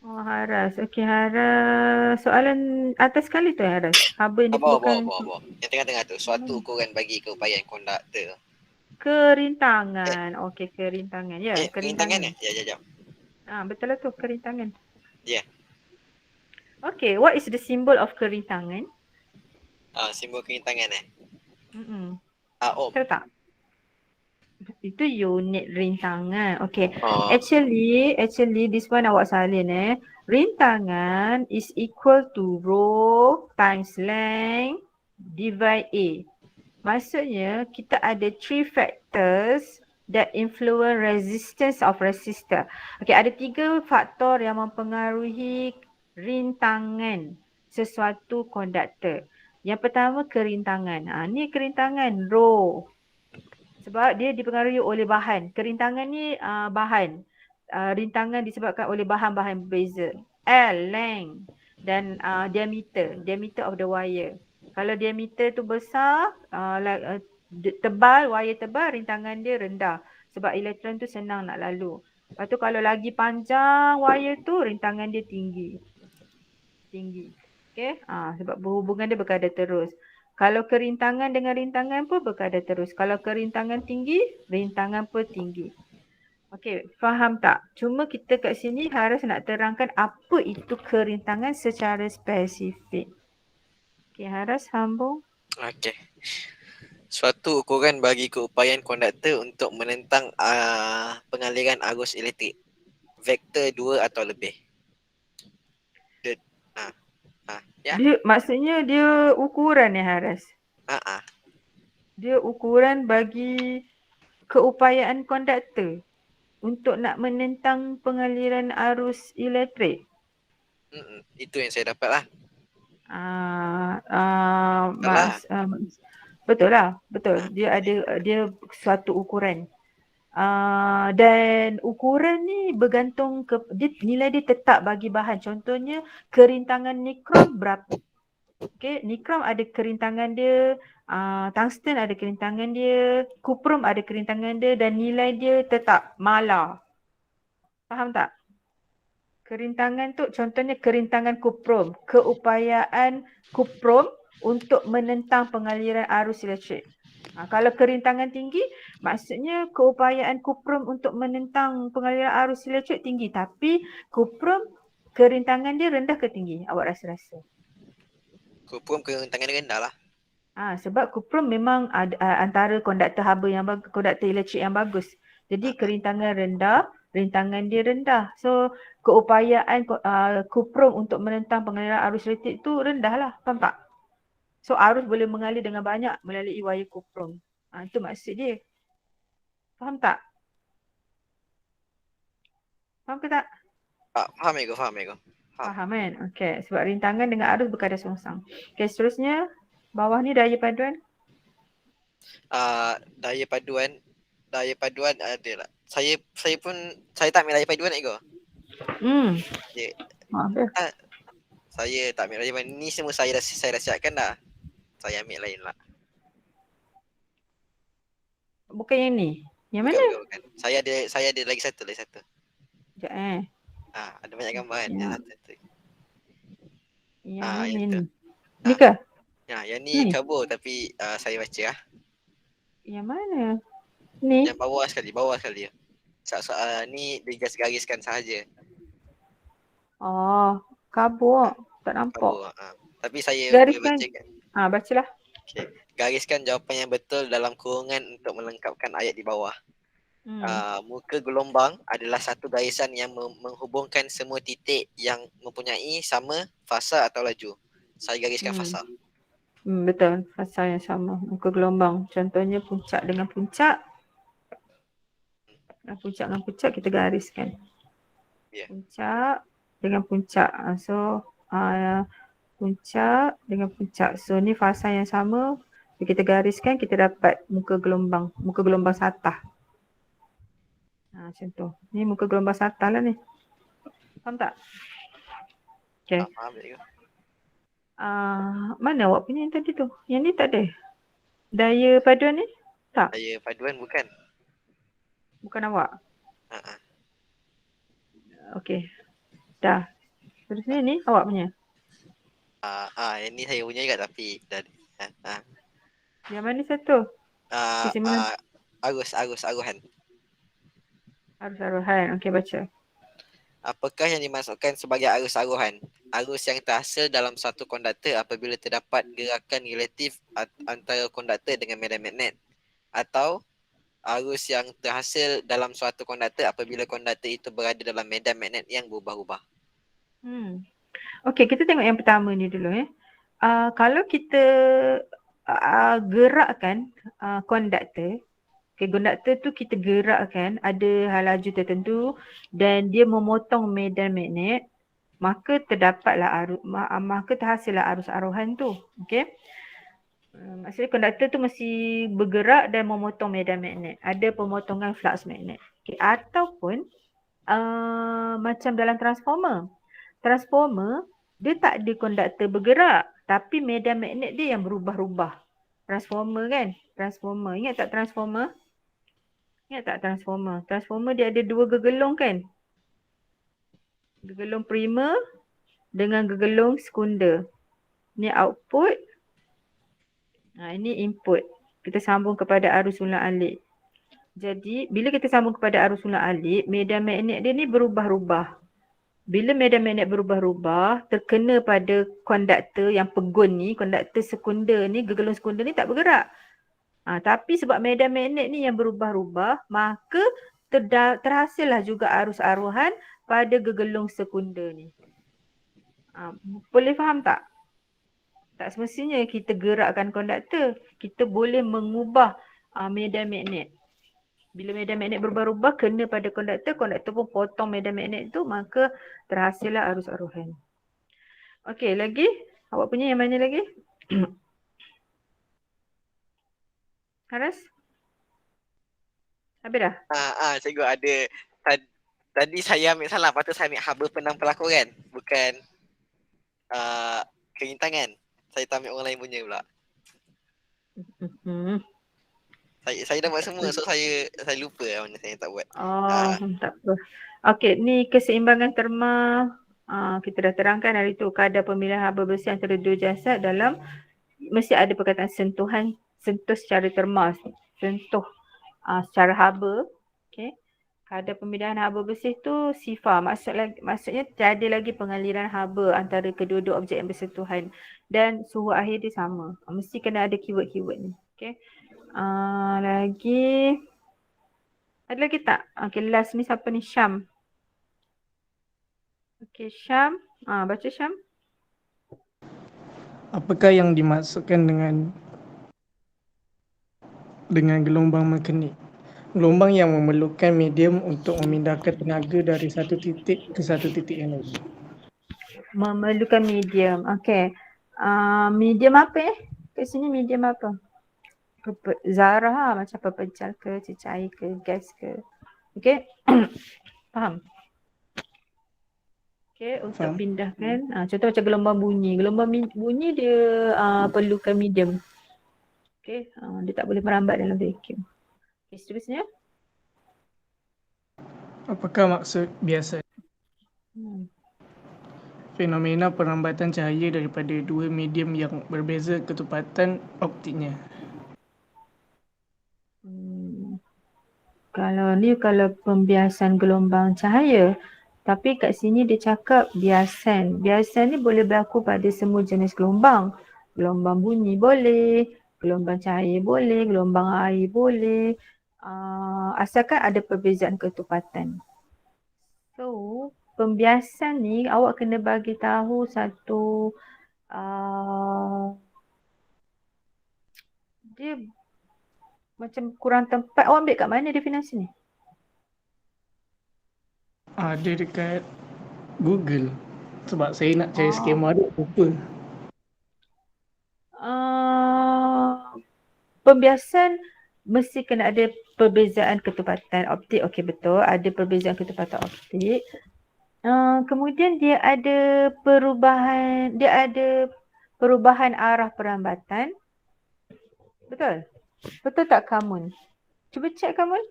Oh, Haras. Okey, Haras. Soalan atas sekali tu Haras. Haba yang diperlukan. Bawah. Yang tengah-tengah tu, suatu ukuran bagi keupayaan konduktor. Kerintangan. Okey, kerintangan. Ya, Kerintangan kerintangan. Ya. Betul lah tu, kerintangan. Ya. Okay, what is the symbol of kerintangan? Simbol kerintangan Ohm. Ohm. Tahu tak? Itu unit rintangan. Okay. Oh. Actually this one awak salin Rintangan is equal to rho times length divide A. Maksudnya kita ada 3 factors that influence resistance of resistor. Okay, ada 3 faktor yang mempengaruhi rintangan sesuatu konduktor. Yang pertama kerintangan. Ni kerintangan rho. Sebab dia dipengaruhi oleh bahan. Kerintangan ni bahan. Rintangan disebabkan oleh bahan-bahan berbeza. L, length dan diameter of the wire. Kalau diameter tu besar, tebal, wire tebal, rintangan dia rendah. Sebab elektron tu senang nak lalu. Lepas tu kalau lagi panjang wire tu, rintangan dia tinggi. Okay, sebab berhubungan dia berkadar terus. Kalau kerintangan dengan rintangan pun berkadar terus. Kalau kerintangan tinggi, rintangan pun tinggi. Okey, faham tak? Cuma kita kat sini harus nak terangkan apa itu kerintangan secara spesifik. Okey, harus sambung. Okey. Suatu ukuran bagi keupayaan konduktor untuk menentang pengaliran arus elektrik. Vektor 2 atau lebih. Ya. Maksudnya dia ukuran ni Haras. Dia ukuran bagi keupayaan konduktor untuk nak menentang pengaliran arus elektrik. Itu yang saya dapat lah. Betul lah, betul. Dia suatu ukuran. Dan ukuran ni bergantung nilai dia tetap bagi bahan. Contohnya kerintangan nikrom berapa. Okay, nikrom ada kerintangan dia, tungsten ada kerintangan dia, kuprum ada kerintangan dia dan nilai dia tetap malar. Faham tak? Kerintangan tu contohnya kerintangan kuprum, keupayaan kuprum untuk menentang pengaliran arus elektrik. Kalau kerintangan tinggi, maksudnya keupayaan kuprum untuk menentang pengaliran arus elektrik tinggi. Tapi kuprum kerintangan dia rendah ke tinggi? Awak rasa-rasa? Kuprum kerintangan dia rendah lah. Sebab kuprum memang antara konduktor haba konduktor elektrik yang bagus. Jadi kerintangan rendah, rintangan dia rendah. So keupayaan kuprum untuk menentang pengaliran arus elektrik tu rendah lah. Faham tak? So arus boleh mengalir dengan banyak melalui wire kuprum. Itu maksud dia. Faham tak? Faham ke tak? Faham Ego. Faham kan? Okay. Sebab rintangan dengan arus berkadar songsang. Okay, seterusnya. Bawah ni daya paduan. Daya paduan ada lah. Saya tak ambil daya paduan Ego. Saya tak ambil daya paduan. Ni semua saya dah siapkan dah. Saya ambil lain lah. Bukan yang ni? Yang mana? Bukan. Saya ada lagi satu. Sekejap ada banyak gambar kan. Yang satu. Yang ni. Ni ke? Yang ni kabur tapi saya baca lah. Yang mana? Ni? Yang bawah sekali. Soal-soal ni digaris-gariskan sahaja. Kabur. Tak nampak. Kabur. Tapi saya gariskan. boleh bacakan. Bacalah. Okay. Gariskan jawapan yang betul dalam kurungan untuk melengkapkan ayat di bawah. Muka gelombang adalah satu garisan yang menghubungkan semua titik yang mempunyai sama fasa atau laju. Saya gariskan fasa. Betul, fasa yang sama, muka gelombang. Contohnya puncak dengan puncak. Puncak dengan puncak kita gariskan. Puncak dengan puncak. Puncak dengan puncak. So ni fasa yang sama. Kita gariskan, kita dapat muka gelombang satah. Macam tu. Ni muka gelombang satah lah ni. Faham tak? Okay. Faham tak? Mana awak punya yang tadi tu? Yang ni tak ada? Daya paduan ni? Tak? Daya paduan bukan. Bukan awak? Okey. Dah. Terusnya ni awak punya? Yang ni saya punya juga tapi Yang mana satu? Arus-aruhan. Arus-aruhan. Okey, baca. Apakah yang dimaksudkan sebagai arus aruhan? Arus yang terhasil dalam suatu konduktor apabila terdapat gerakan relatif antara konduktor dengan medan magnet, atau arus yang terhasil dalam suatu konduktor apabila konduktor itu berada dalam medan magnet yang berubah-ubah. Okey, kita tengok yang pertama ni dulu. Kalau kita gerakkan konduktor, konduktor tu kita gerakkan, ada laju tertentu dan dia memotong medan magnet, maka terhasillah arus aruhan tu. Okey. Maksudnya konduktor tu mesti bergerak dan memotong medan magnet. Ada pemotongan flux magnet. Okay. Ataupun macam dalam transformer. Transformer dia tak ada konduktor bergerak tapi medan magnet dia yang berubah-ubah. Transformer kan? Transformer. Ingat tak transformer? Transformer dia ada dua gegelung kan? Gegelung primer dengan gegelung sekunder. Ni output. Ini input. Kita sambung kepada arus ulang alik. Jadi bila kita sambung kepada arus ulang alik, medan magnet dia ni berubah-ubah. Bila medan magnet berubah-ubah, terkena pada konduktor yang pegun ni, konduktor sekunder ni, gegelung sekunder ni tak bergerak. Tapi sebab medan magnet ni yang berubah-ubah, maka terhasillah juga arus aruhan pada gegelung sekunder ni. Boleh faham tak? Tak semestinya kita gerakkan konduktor. Kita boleh mengubah medan magnet. Bila medan magnet berubah-ubah kena pada konduktor, konduktor pun potong medan magnet tu, maka terhasillah arus aruhan. Okey, lagi? Awak punya yang mana lagi? Haras? Habis dah? Cikgu ada. Tadi saya ambil salah, patut saya ambil haba penang pelakuran, bukan kerintangan. Saya tak ambil orang lain punya pula. Saya dah buat semua, so saya lupa mana saya tak buat. Tak apa. Okey, ni keseimbangan terma. Kita dah terangkan hari tu kadar pemilihan haba besi antara dua jasad dalam mesti ada perkataan sentuh secara terma, sentuh secara haba. Okey. Kadar pemilihan haba besi tu sifar. Maksudnya tiada lagi pengaliran haba antara kedua-dua objek yang bersentuhan dan suhu akhir dia sama. Mesti kena ada keyword-keyword ni. Okey. Lagi ada lagi tak? Okey, last ni siapa ni? Syam. Okey, Syam. Baca Syam. Apakah yang dimaksudkan dengan gelombang mekanik? Gelombang yang memerlukan medium untuk memindahkan tenaga dari satu titik ke satu titik yang lain. Memerlukan medium. Okey. Medium apa Kat sini medium apa? Zarah macam pepejal ke, cecair ke, gas ke. Okey. Faham? Okey, untuk pindahkan. Contoh macam gelombang bunyi. Gelombang bunyi dia perlukan medium. Okey. Dia tak boleh merambat dalam vacuum. Okay, seterusnya. Apakah maksud biasa? Fenomena perambatan cahaya daripada dua medium yang berbeza ketepatan optiknya. Kalau pembiasan gelombang cahaya. Tapi kat sini dia cakap biasan. Biasan ni boleh berlaku pada semua jenis gelombang. Gelombang bunyi boleh, gelombang cahaya boleh, gelombang air boleh. Asalkan ada perbezaan ketepatan. So, pembiasan ni awak kena bagi tahu satu dia macam kurang tempat. Awak ambil kat mana definisi ni? Ada dekat Google. Sebab saya nak cari skema dia lupa. Pembiasan mesti kena ada perbezaan ketepatan optik. Okey, betul. Ada perbezaan ketepatan optik. Kemudian dia ada perubahan arah perambatan. Betul? Betul tak Kamun? Cuba cek Kamun.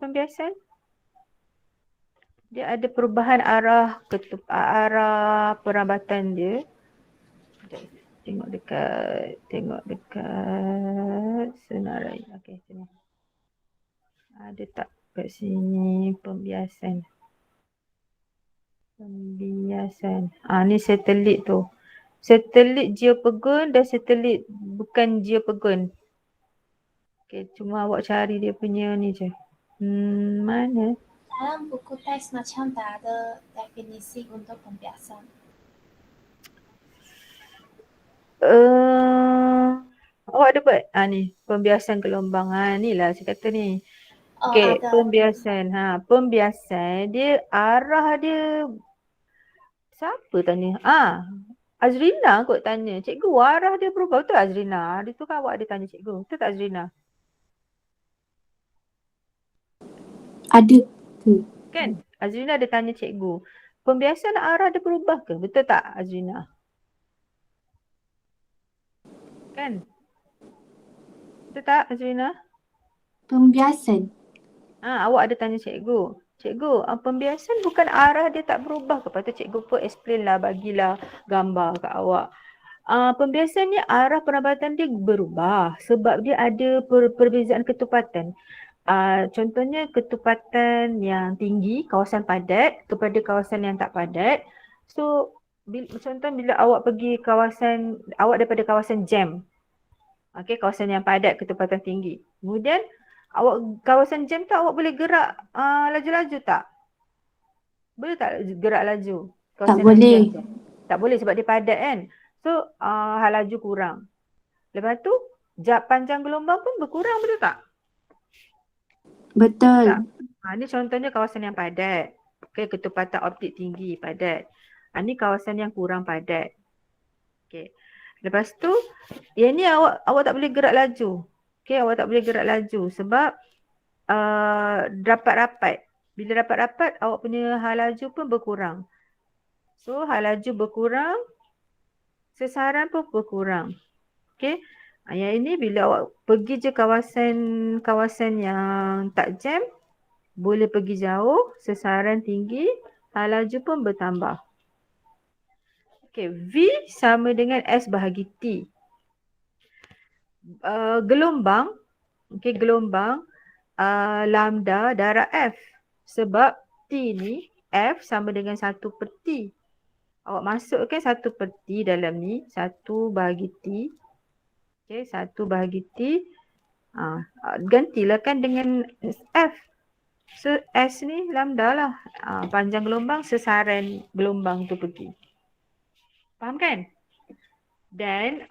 Pembiasan. Dia ada perubahan arah perambatan dia. Tengok dekat senarai. Okey, sini. Ada tak kat sini pembiasan? Ni satelit tu. Satelit geopegun dan satelit bukan geopegun. Okey, cuma awak cari dia punya ni je. Mana? Dalam buku teks macam tak ada definisi untuk pembiasan. Awak ada buat? Ni pembiasan gelombang. Ni lah saya kata ni. Okey, Ada. pembiasan. Pembiasan dia arah dia siapa tanya? Azrina kot tanya. Cikgu, arah dia berubah. Betul Azrina? Hari tu kan awak ada tanya cikgu. Betul tak Azrina? Ada ke? Kan? Azrina ada tanya cikgu. Pembiasan arah dia berubah ke? Betul tak Azrina? Kan? Betul tak Azrina? Pembiasan. Awak ada tanya cikgu. Cikgu, pembiasan bukan arah dia tak berubah ke? Lepas tu cikgu pun explain lah, bagilah gambar kat awak. Pembiasan ni arah perambatan dia berubah sebab dia ada perbezaan ketepatan. Contohnya ketepatan yang tinggi, kawasan padat kepada kawasan yang tak padat. So, contoh bila awak pergi awak daripada kawasan jam. Okey, kawasan yang padat ketepatan tinggi. Kemudian kawasan jam tu awak boleh gerak laju-laju tak? Boleh tak gerak laju? Tak boleh. Tak boleh sebab dia padat kan. So hal laju kurang. Lepas tu panjang gelombang pun berkurang, betul tak? Betul. Ni contohnya kawasan yang padat. Okay, ketepatan optik tinggi, padat. Ni kawasan yang kurang padat. Okay. Lepas tu yang ni awak tak boleh gerak laju. Okay, awak tak boleh gerak laju sebab rapat-rapat. Bila rapat-rapat awak punya hal laju pun berkurang. So hal laju berkurang, sesaran pun berkurang. Okay. Yang ini bila awak pergi je kawasan yang tak jam, boleh pergi jauh, sesaran tinggi, hal laju pun bertambah. Okay, V sama dengan S bahagi T. Gelombang, okay, gelombang lambda darab F. Sebab T ni, F sama dengan 1/T. Awak masukkan 1/T dalam ni, 1 bahagi T. Okay, 1 bahagi T. Gantilah kan dengan F. So S ni lambda lah. Panjang gelombang, sesaran gelombang tu pergi. Faham kan? Dan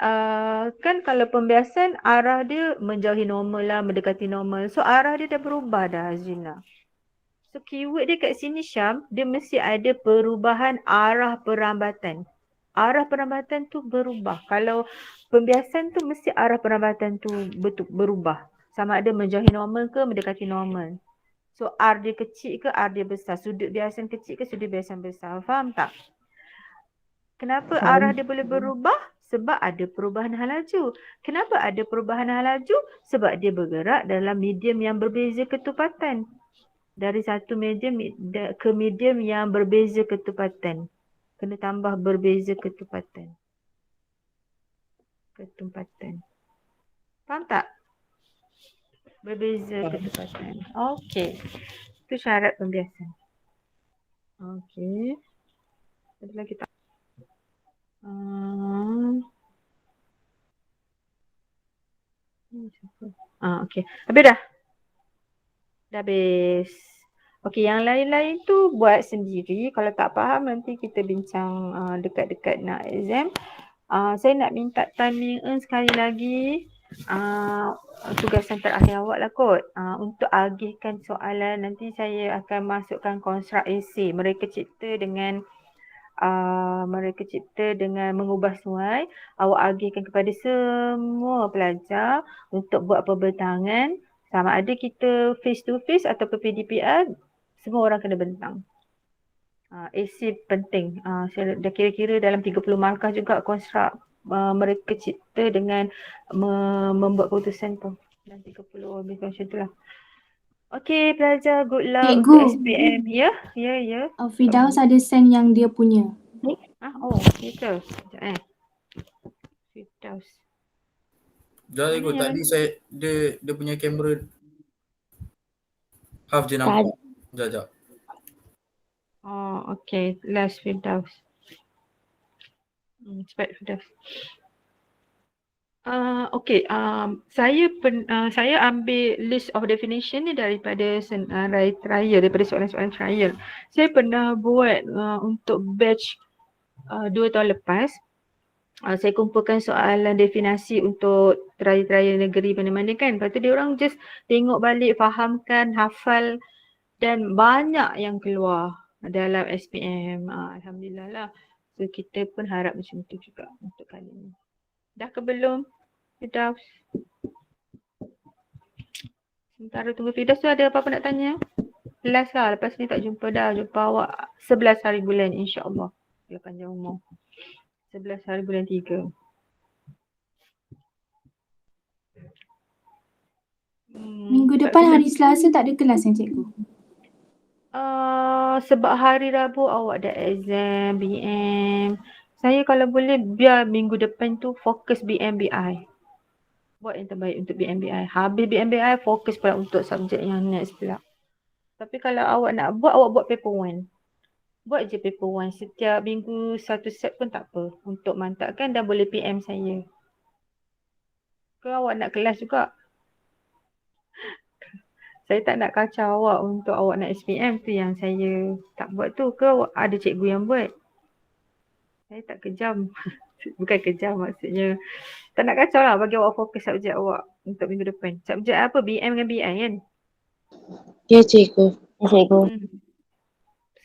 kan kalau pembiasan arah dia menjauhi normal lah, mendekati normal. So arah dia dah berubah dah Azrina. So keyword dia kat sini Syam, dia mesti ada perubahan arah perambatan. Arah perambatan tu berubah. Kalau pembiasan tu mesti arah perambatan tu berubah. Sama ada menjauhi normal ke mendekati normal. So R dia kecil ke R dia besar. Sudut biasan kecil ke sudut biasan besar. Faham tak? Kenapa arah dia boleh berubah? Sebab ada perubahan hal laju. Kenapa ada perubahan hal laju? Sebab dia bergerak dalam medium yang berbeza ketepatan. Dari satu medium ke medium yang berbeza ketepatan. Kena tambah berbeza ketepatan. Faham tak? Berbeza ketepatan. Okey. Itu syarat pembiasan. Okey. Ada lagi tak? Okey. Habis dah? Dah habis. Okey, yang lain-lain tu buat sendiri. Kalau tak faham nanti kita bincang dekat-dekat nak exam. Saya nak minta timing sekali lagi. Tugasan terakhir awak lah kot. Untuk agihkan soalan nanti saya akan masukkan konstruk esei. Mereka cipta dengan mengubah suai. Awak agihkan kepada semua pelajar untuk buat pembentangan. Sama ada kita face to face atau PDPR, semua orang kena bentang. Esei penting. Saya dah kira-kira dalam 30 markah juga konstruk mereka cipta dengan membuat keputusan tu. Dalam 30 lebih macam tu lah. Okey pelajar, good luck Cikgu. untuk SPM. Ya. Firdaus ada send yang dia punya. Oh, gitu. Sekejap Firdaus. Jangan ikut tadi dia punya kamera half je nampak. Sekejap. Oh, okay. Last Firdaus. Cepat Firdaus. Okay. Saya ambil list of definition ni daripada trial, daripada soalan-soalan trial. Saya pernah buat untuk batch 2 tahun lepas. Saya kumpulkan soalan definasi untuk trial negeri mana-mana kan. Lepas tu dia orang just tengok balik, fahamkan, hafal dan banyak yang keluar dalam SPM. Alhamdulillah lah. So kita pun harap macam tu juga untuk kali ni. Dah ke belum? Firdaus. Sementara tunggu Firdaus tu ada apa-apa nak tanya? Last lah. Lepas ni tak jumpa dah. Jumpa awak 11 hari bulan insyaAllah. Bila panjang umur. 11 hari bulan 3. Minggu depan hari Selasa tak ada kelas kan cikgu? Sebab hari Rabu awak ada exam, BM. Saya kalau boleh biar minggu depan tu fokus BMBI. Buat yang terbaik untuk BMBI. Habis BMBI fokus pula untuk subjek yang next pula. Tapi kalau awak nak buat, awak buat paper 1. Buat je paper 1 setiap minggu satu set pun tak apa. Untuk mantapkan dan boleh PM saya. Ke awak nak kelas juga? Saya tak nak kacau awak untuk awak nak SPM tu yang saya tak buat tu. Ke ada cikgu yang buat? Saya tak kejam. Bukan kejam maksudnya. Tak nak kacau lah bagi awak fokus subjek awak untuk minggu depan. Subjek apa? BM dengan BI kan? Ya cikgu.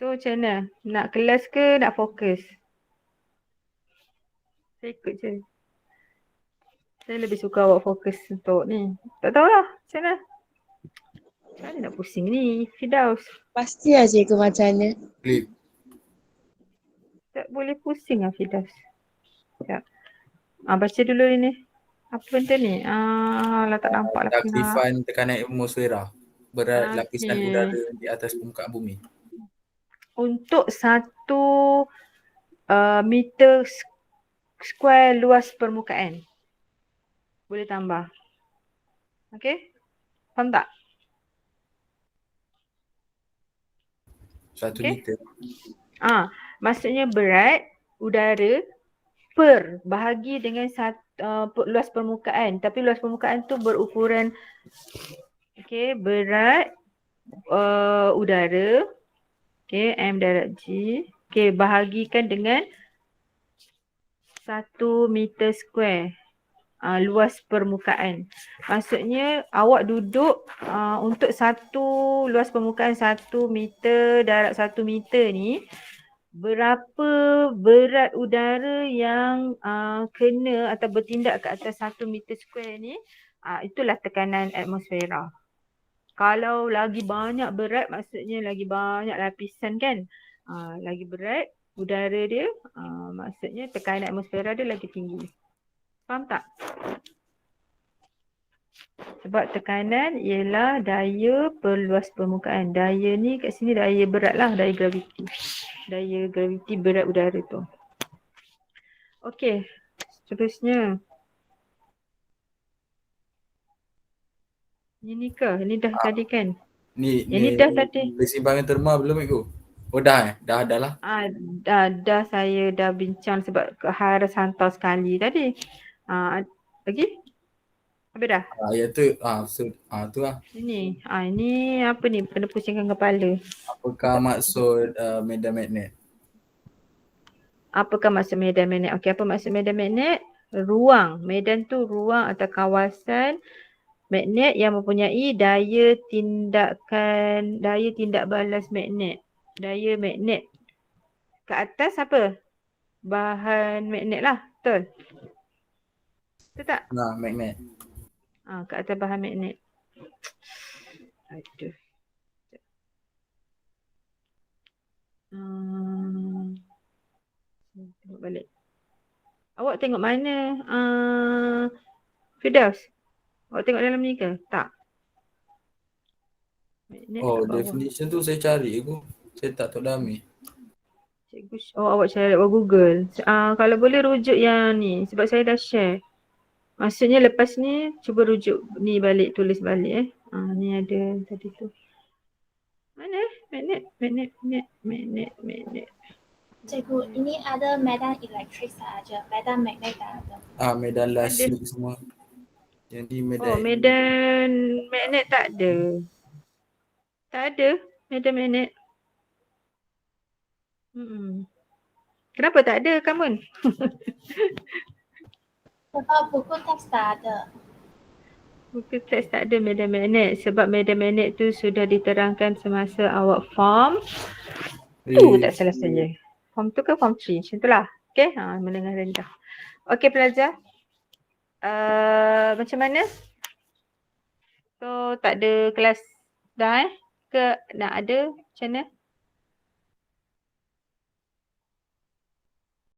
So macam mana? Nak kelas ke nak fokus? Saya ikut je. Saya lebih suka awak fokus untuk ni. Tak tahulah macam mana. Macam mana nak pusing ni Firdaus? Pasti lah cikgu macam mana. Tak boleh pusing lah Firdaus. Sekejap. Baca dulu ini. Apa benda ni? Lah tak nampak lah. Taklifan tekanan atmosfera. Berat lapisan udara di atas permukaan bumi. Untuk 1 meter square luas permukaan. Boleh tambah. Okay? Faham tak? 1 meter. Maksudnya berat udara per bahagi dengan luas permukaan. Tapi luas permukaan tu berukuran berat udara M darab G bahagikan dengan 1 meter square luas permukaan. Maksudnya awak duduk untuk satu luas permukaan 1 meter darab 1 meter ni, berapa berat udara yang kena atau bertindak ke atas 1 meter square ni, itulah tekanan atmosfera. Kalau lagi banyak berat maksudnya lagi banyak lapisan kan. Lagi berat udara dia, maksudnya tekanan atmosfera dia lagi tinggi. Faham tak? Sebab tekanan ialah daya per luas permukaan. Daya ni kat sini daya berat lah, daya graviti. Daya graviti berat udara tu. Okey, seterusnya. Ini ke? Ini dah tadi kan? Ini dah tadi. Persimpangan terma belum ikut? Oh dah dah lah. Dah saya dah bincang sebab harus hantar sekali tadi. Lagi? Habis dah? Tu lah. Ini apa ni? Kena pusingkan kepala. Apakah maksud medan magnet? Apakah maksud medan magnet? Okey, apa maksud medan magnet? Ruang. Medan tu ruang atau kawasan magnet yang mempunyai daya tindak balas magnet. Daya magnet. Ke atas apa? Bahan magnet lah. Betul? Betul tak? Nah, magnet. Ke atas bahan magnet. Aduh. Tengok balik. Awak tengok mana? Firdaus? Awak tengok dalam ni ke? Tak. Magnet kat bawah. Definition tu saya cari aku. Saya tak tahu dah ambil. Cikgu, awak cari awak Google. Kalau boleh rujuk yang ni sebab saya dah share. Maksudnya lepas ni cuba rujuk ni balik, tulis balik ni ada tadi tu. Mana? Magnet. Cikgu, ini ada medan elektrik saja, medan magnet tak ada. Medan listrik semua. Jadi medan. Medan magnet tak ada. Tak ada medan magnet. Kenapa tak ada, Kamun? Sebab buku teks tak ada. Buku teks tak ada medan magnet sebab medan magnet tu sudah diterangkan semasa awak form. Tak salah saja. Form 2 ke form 3? Macam tu lah. Okay, menengah rendah. Okay pelajar. Macam mana? So tak ada kelas dah ke nak ada? Macam mana?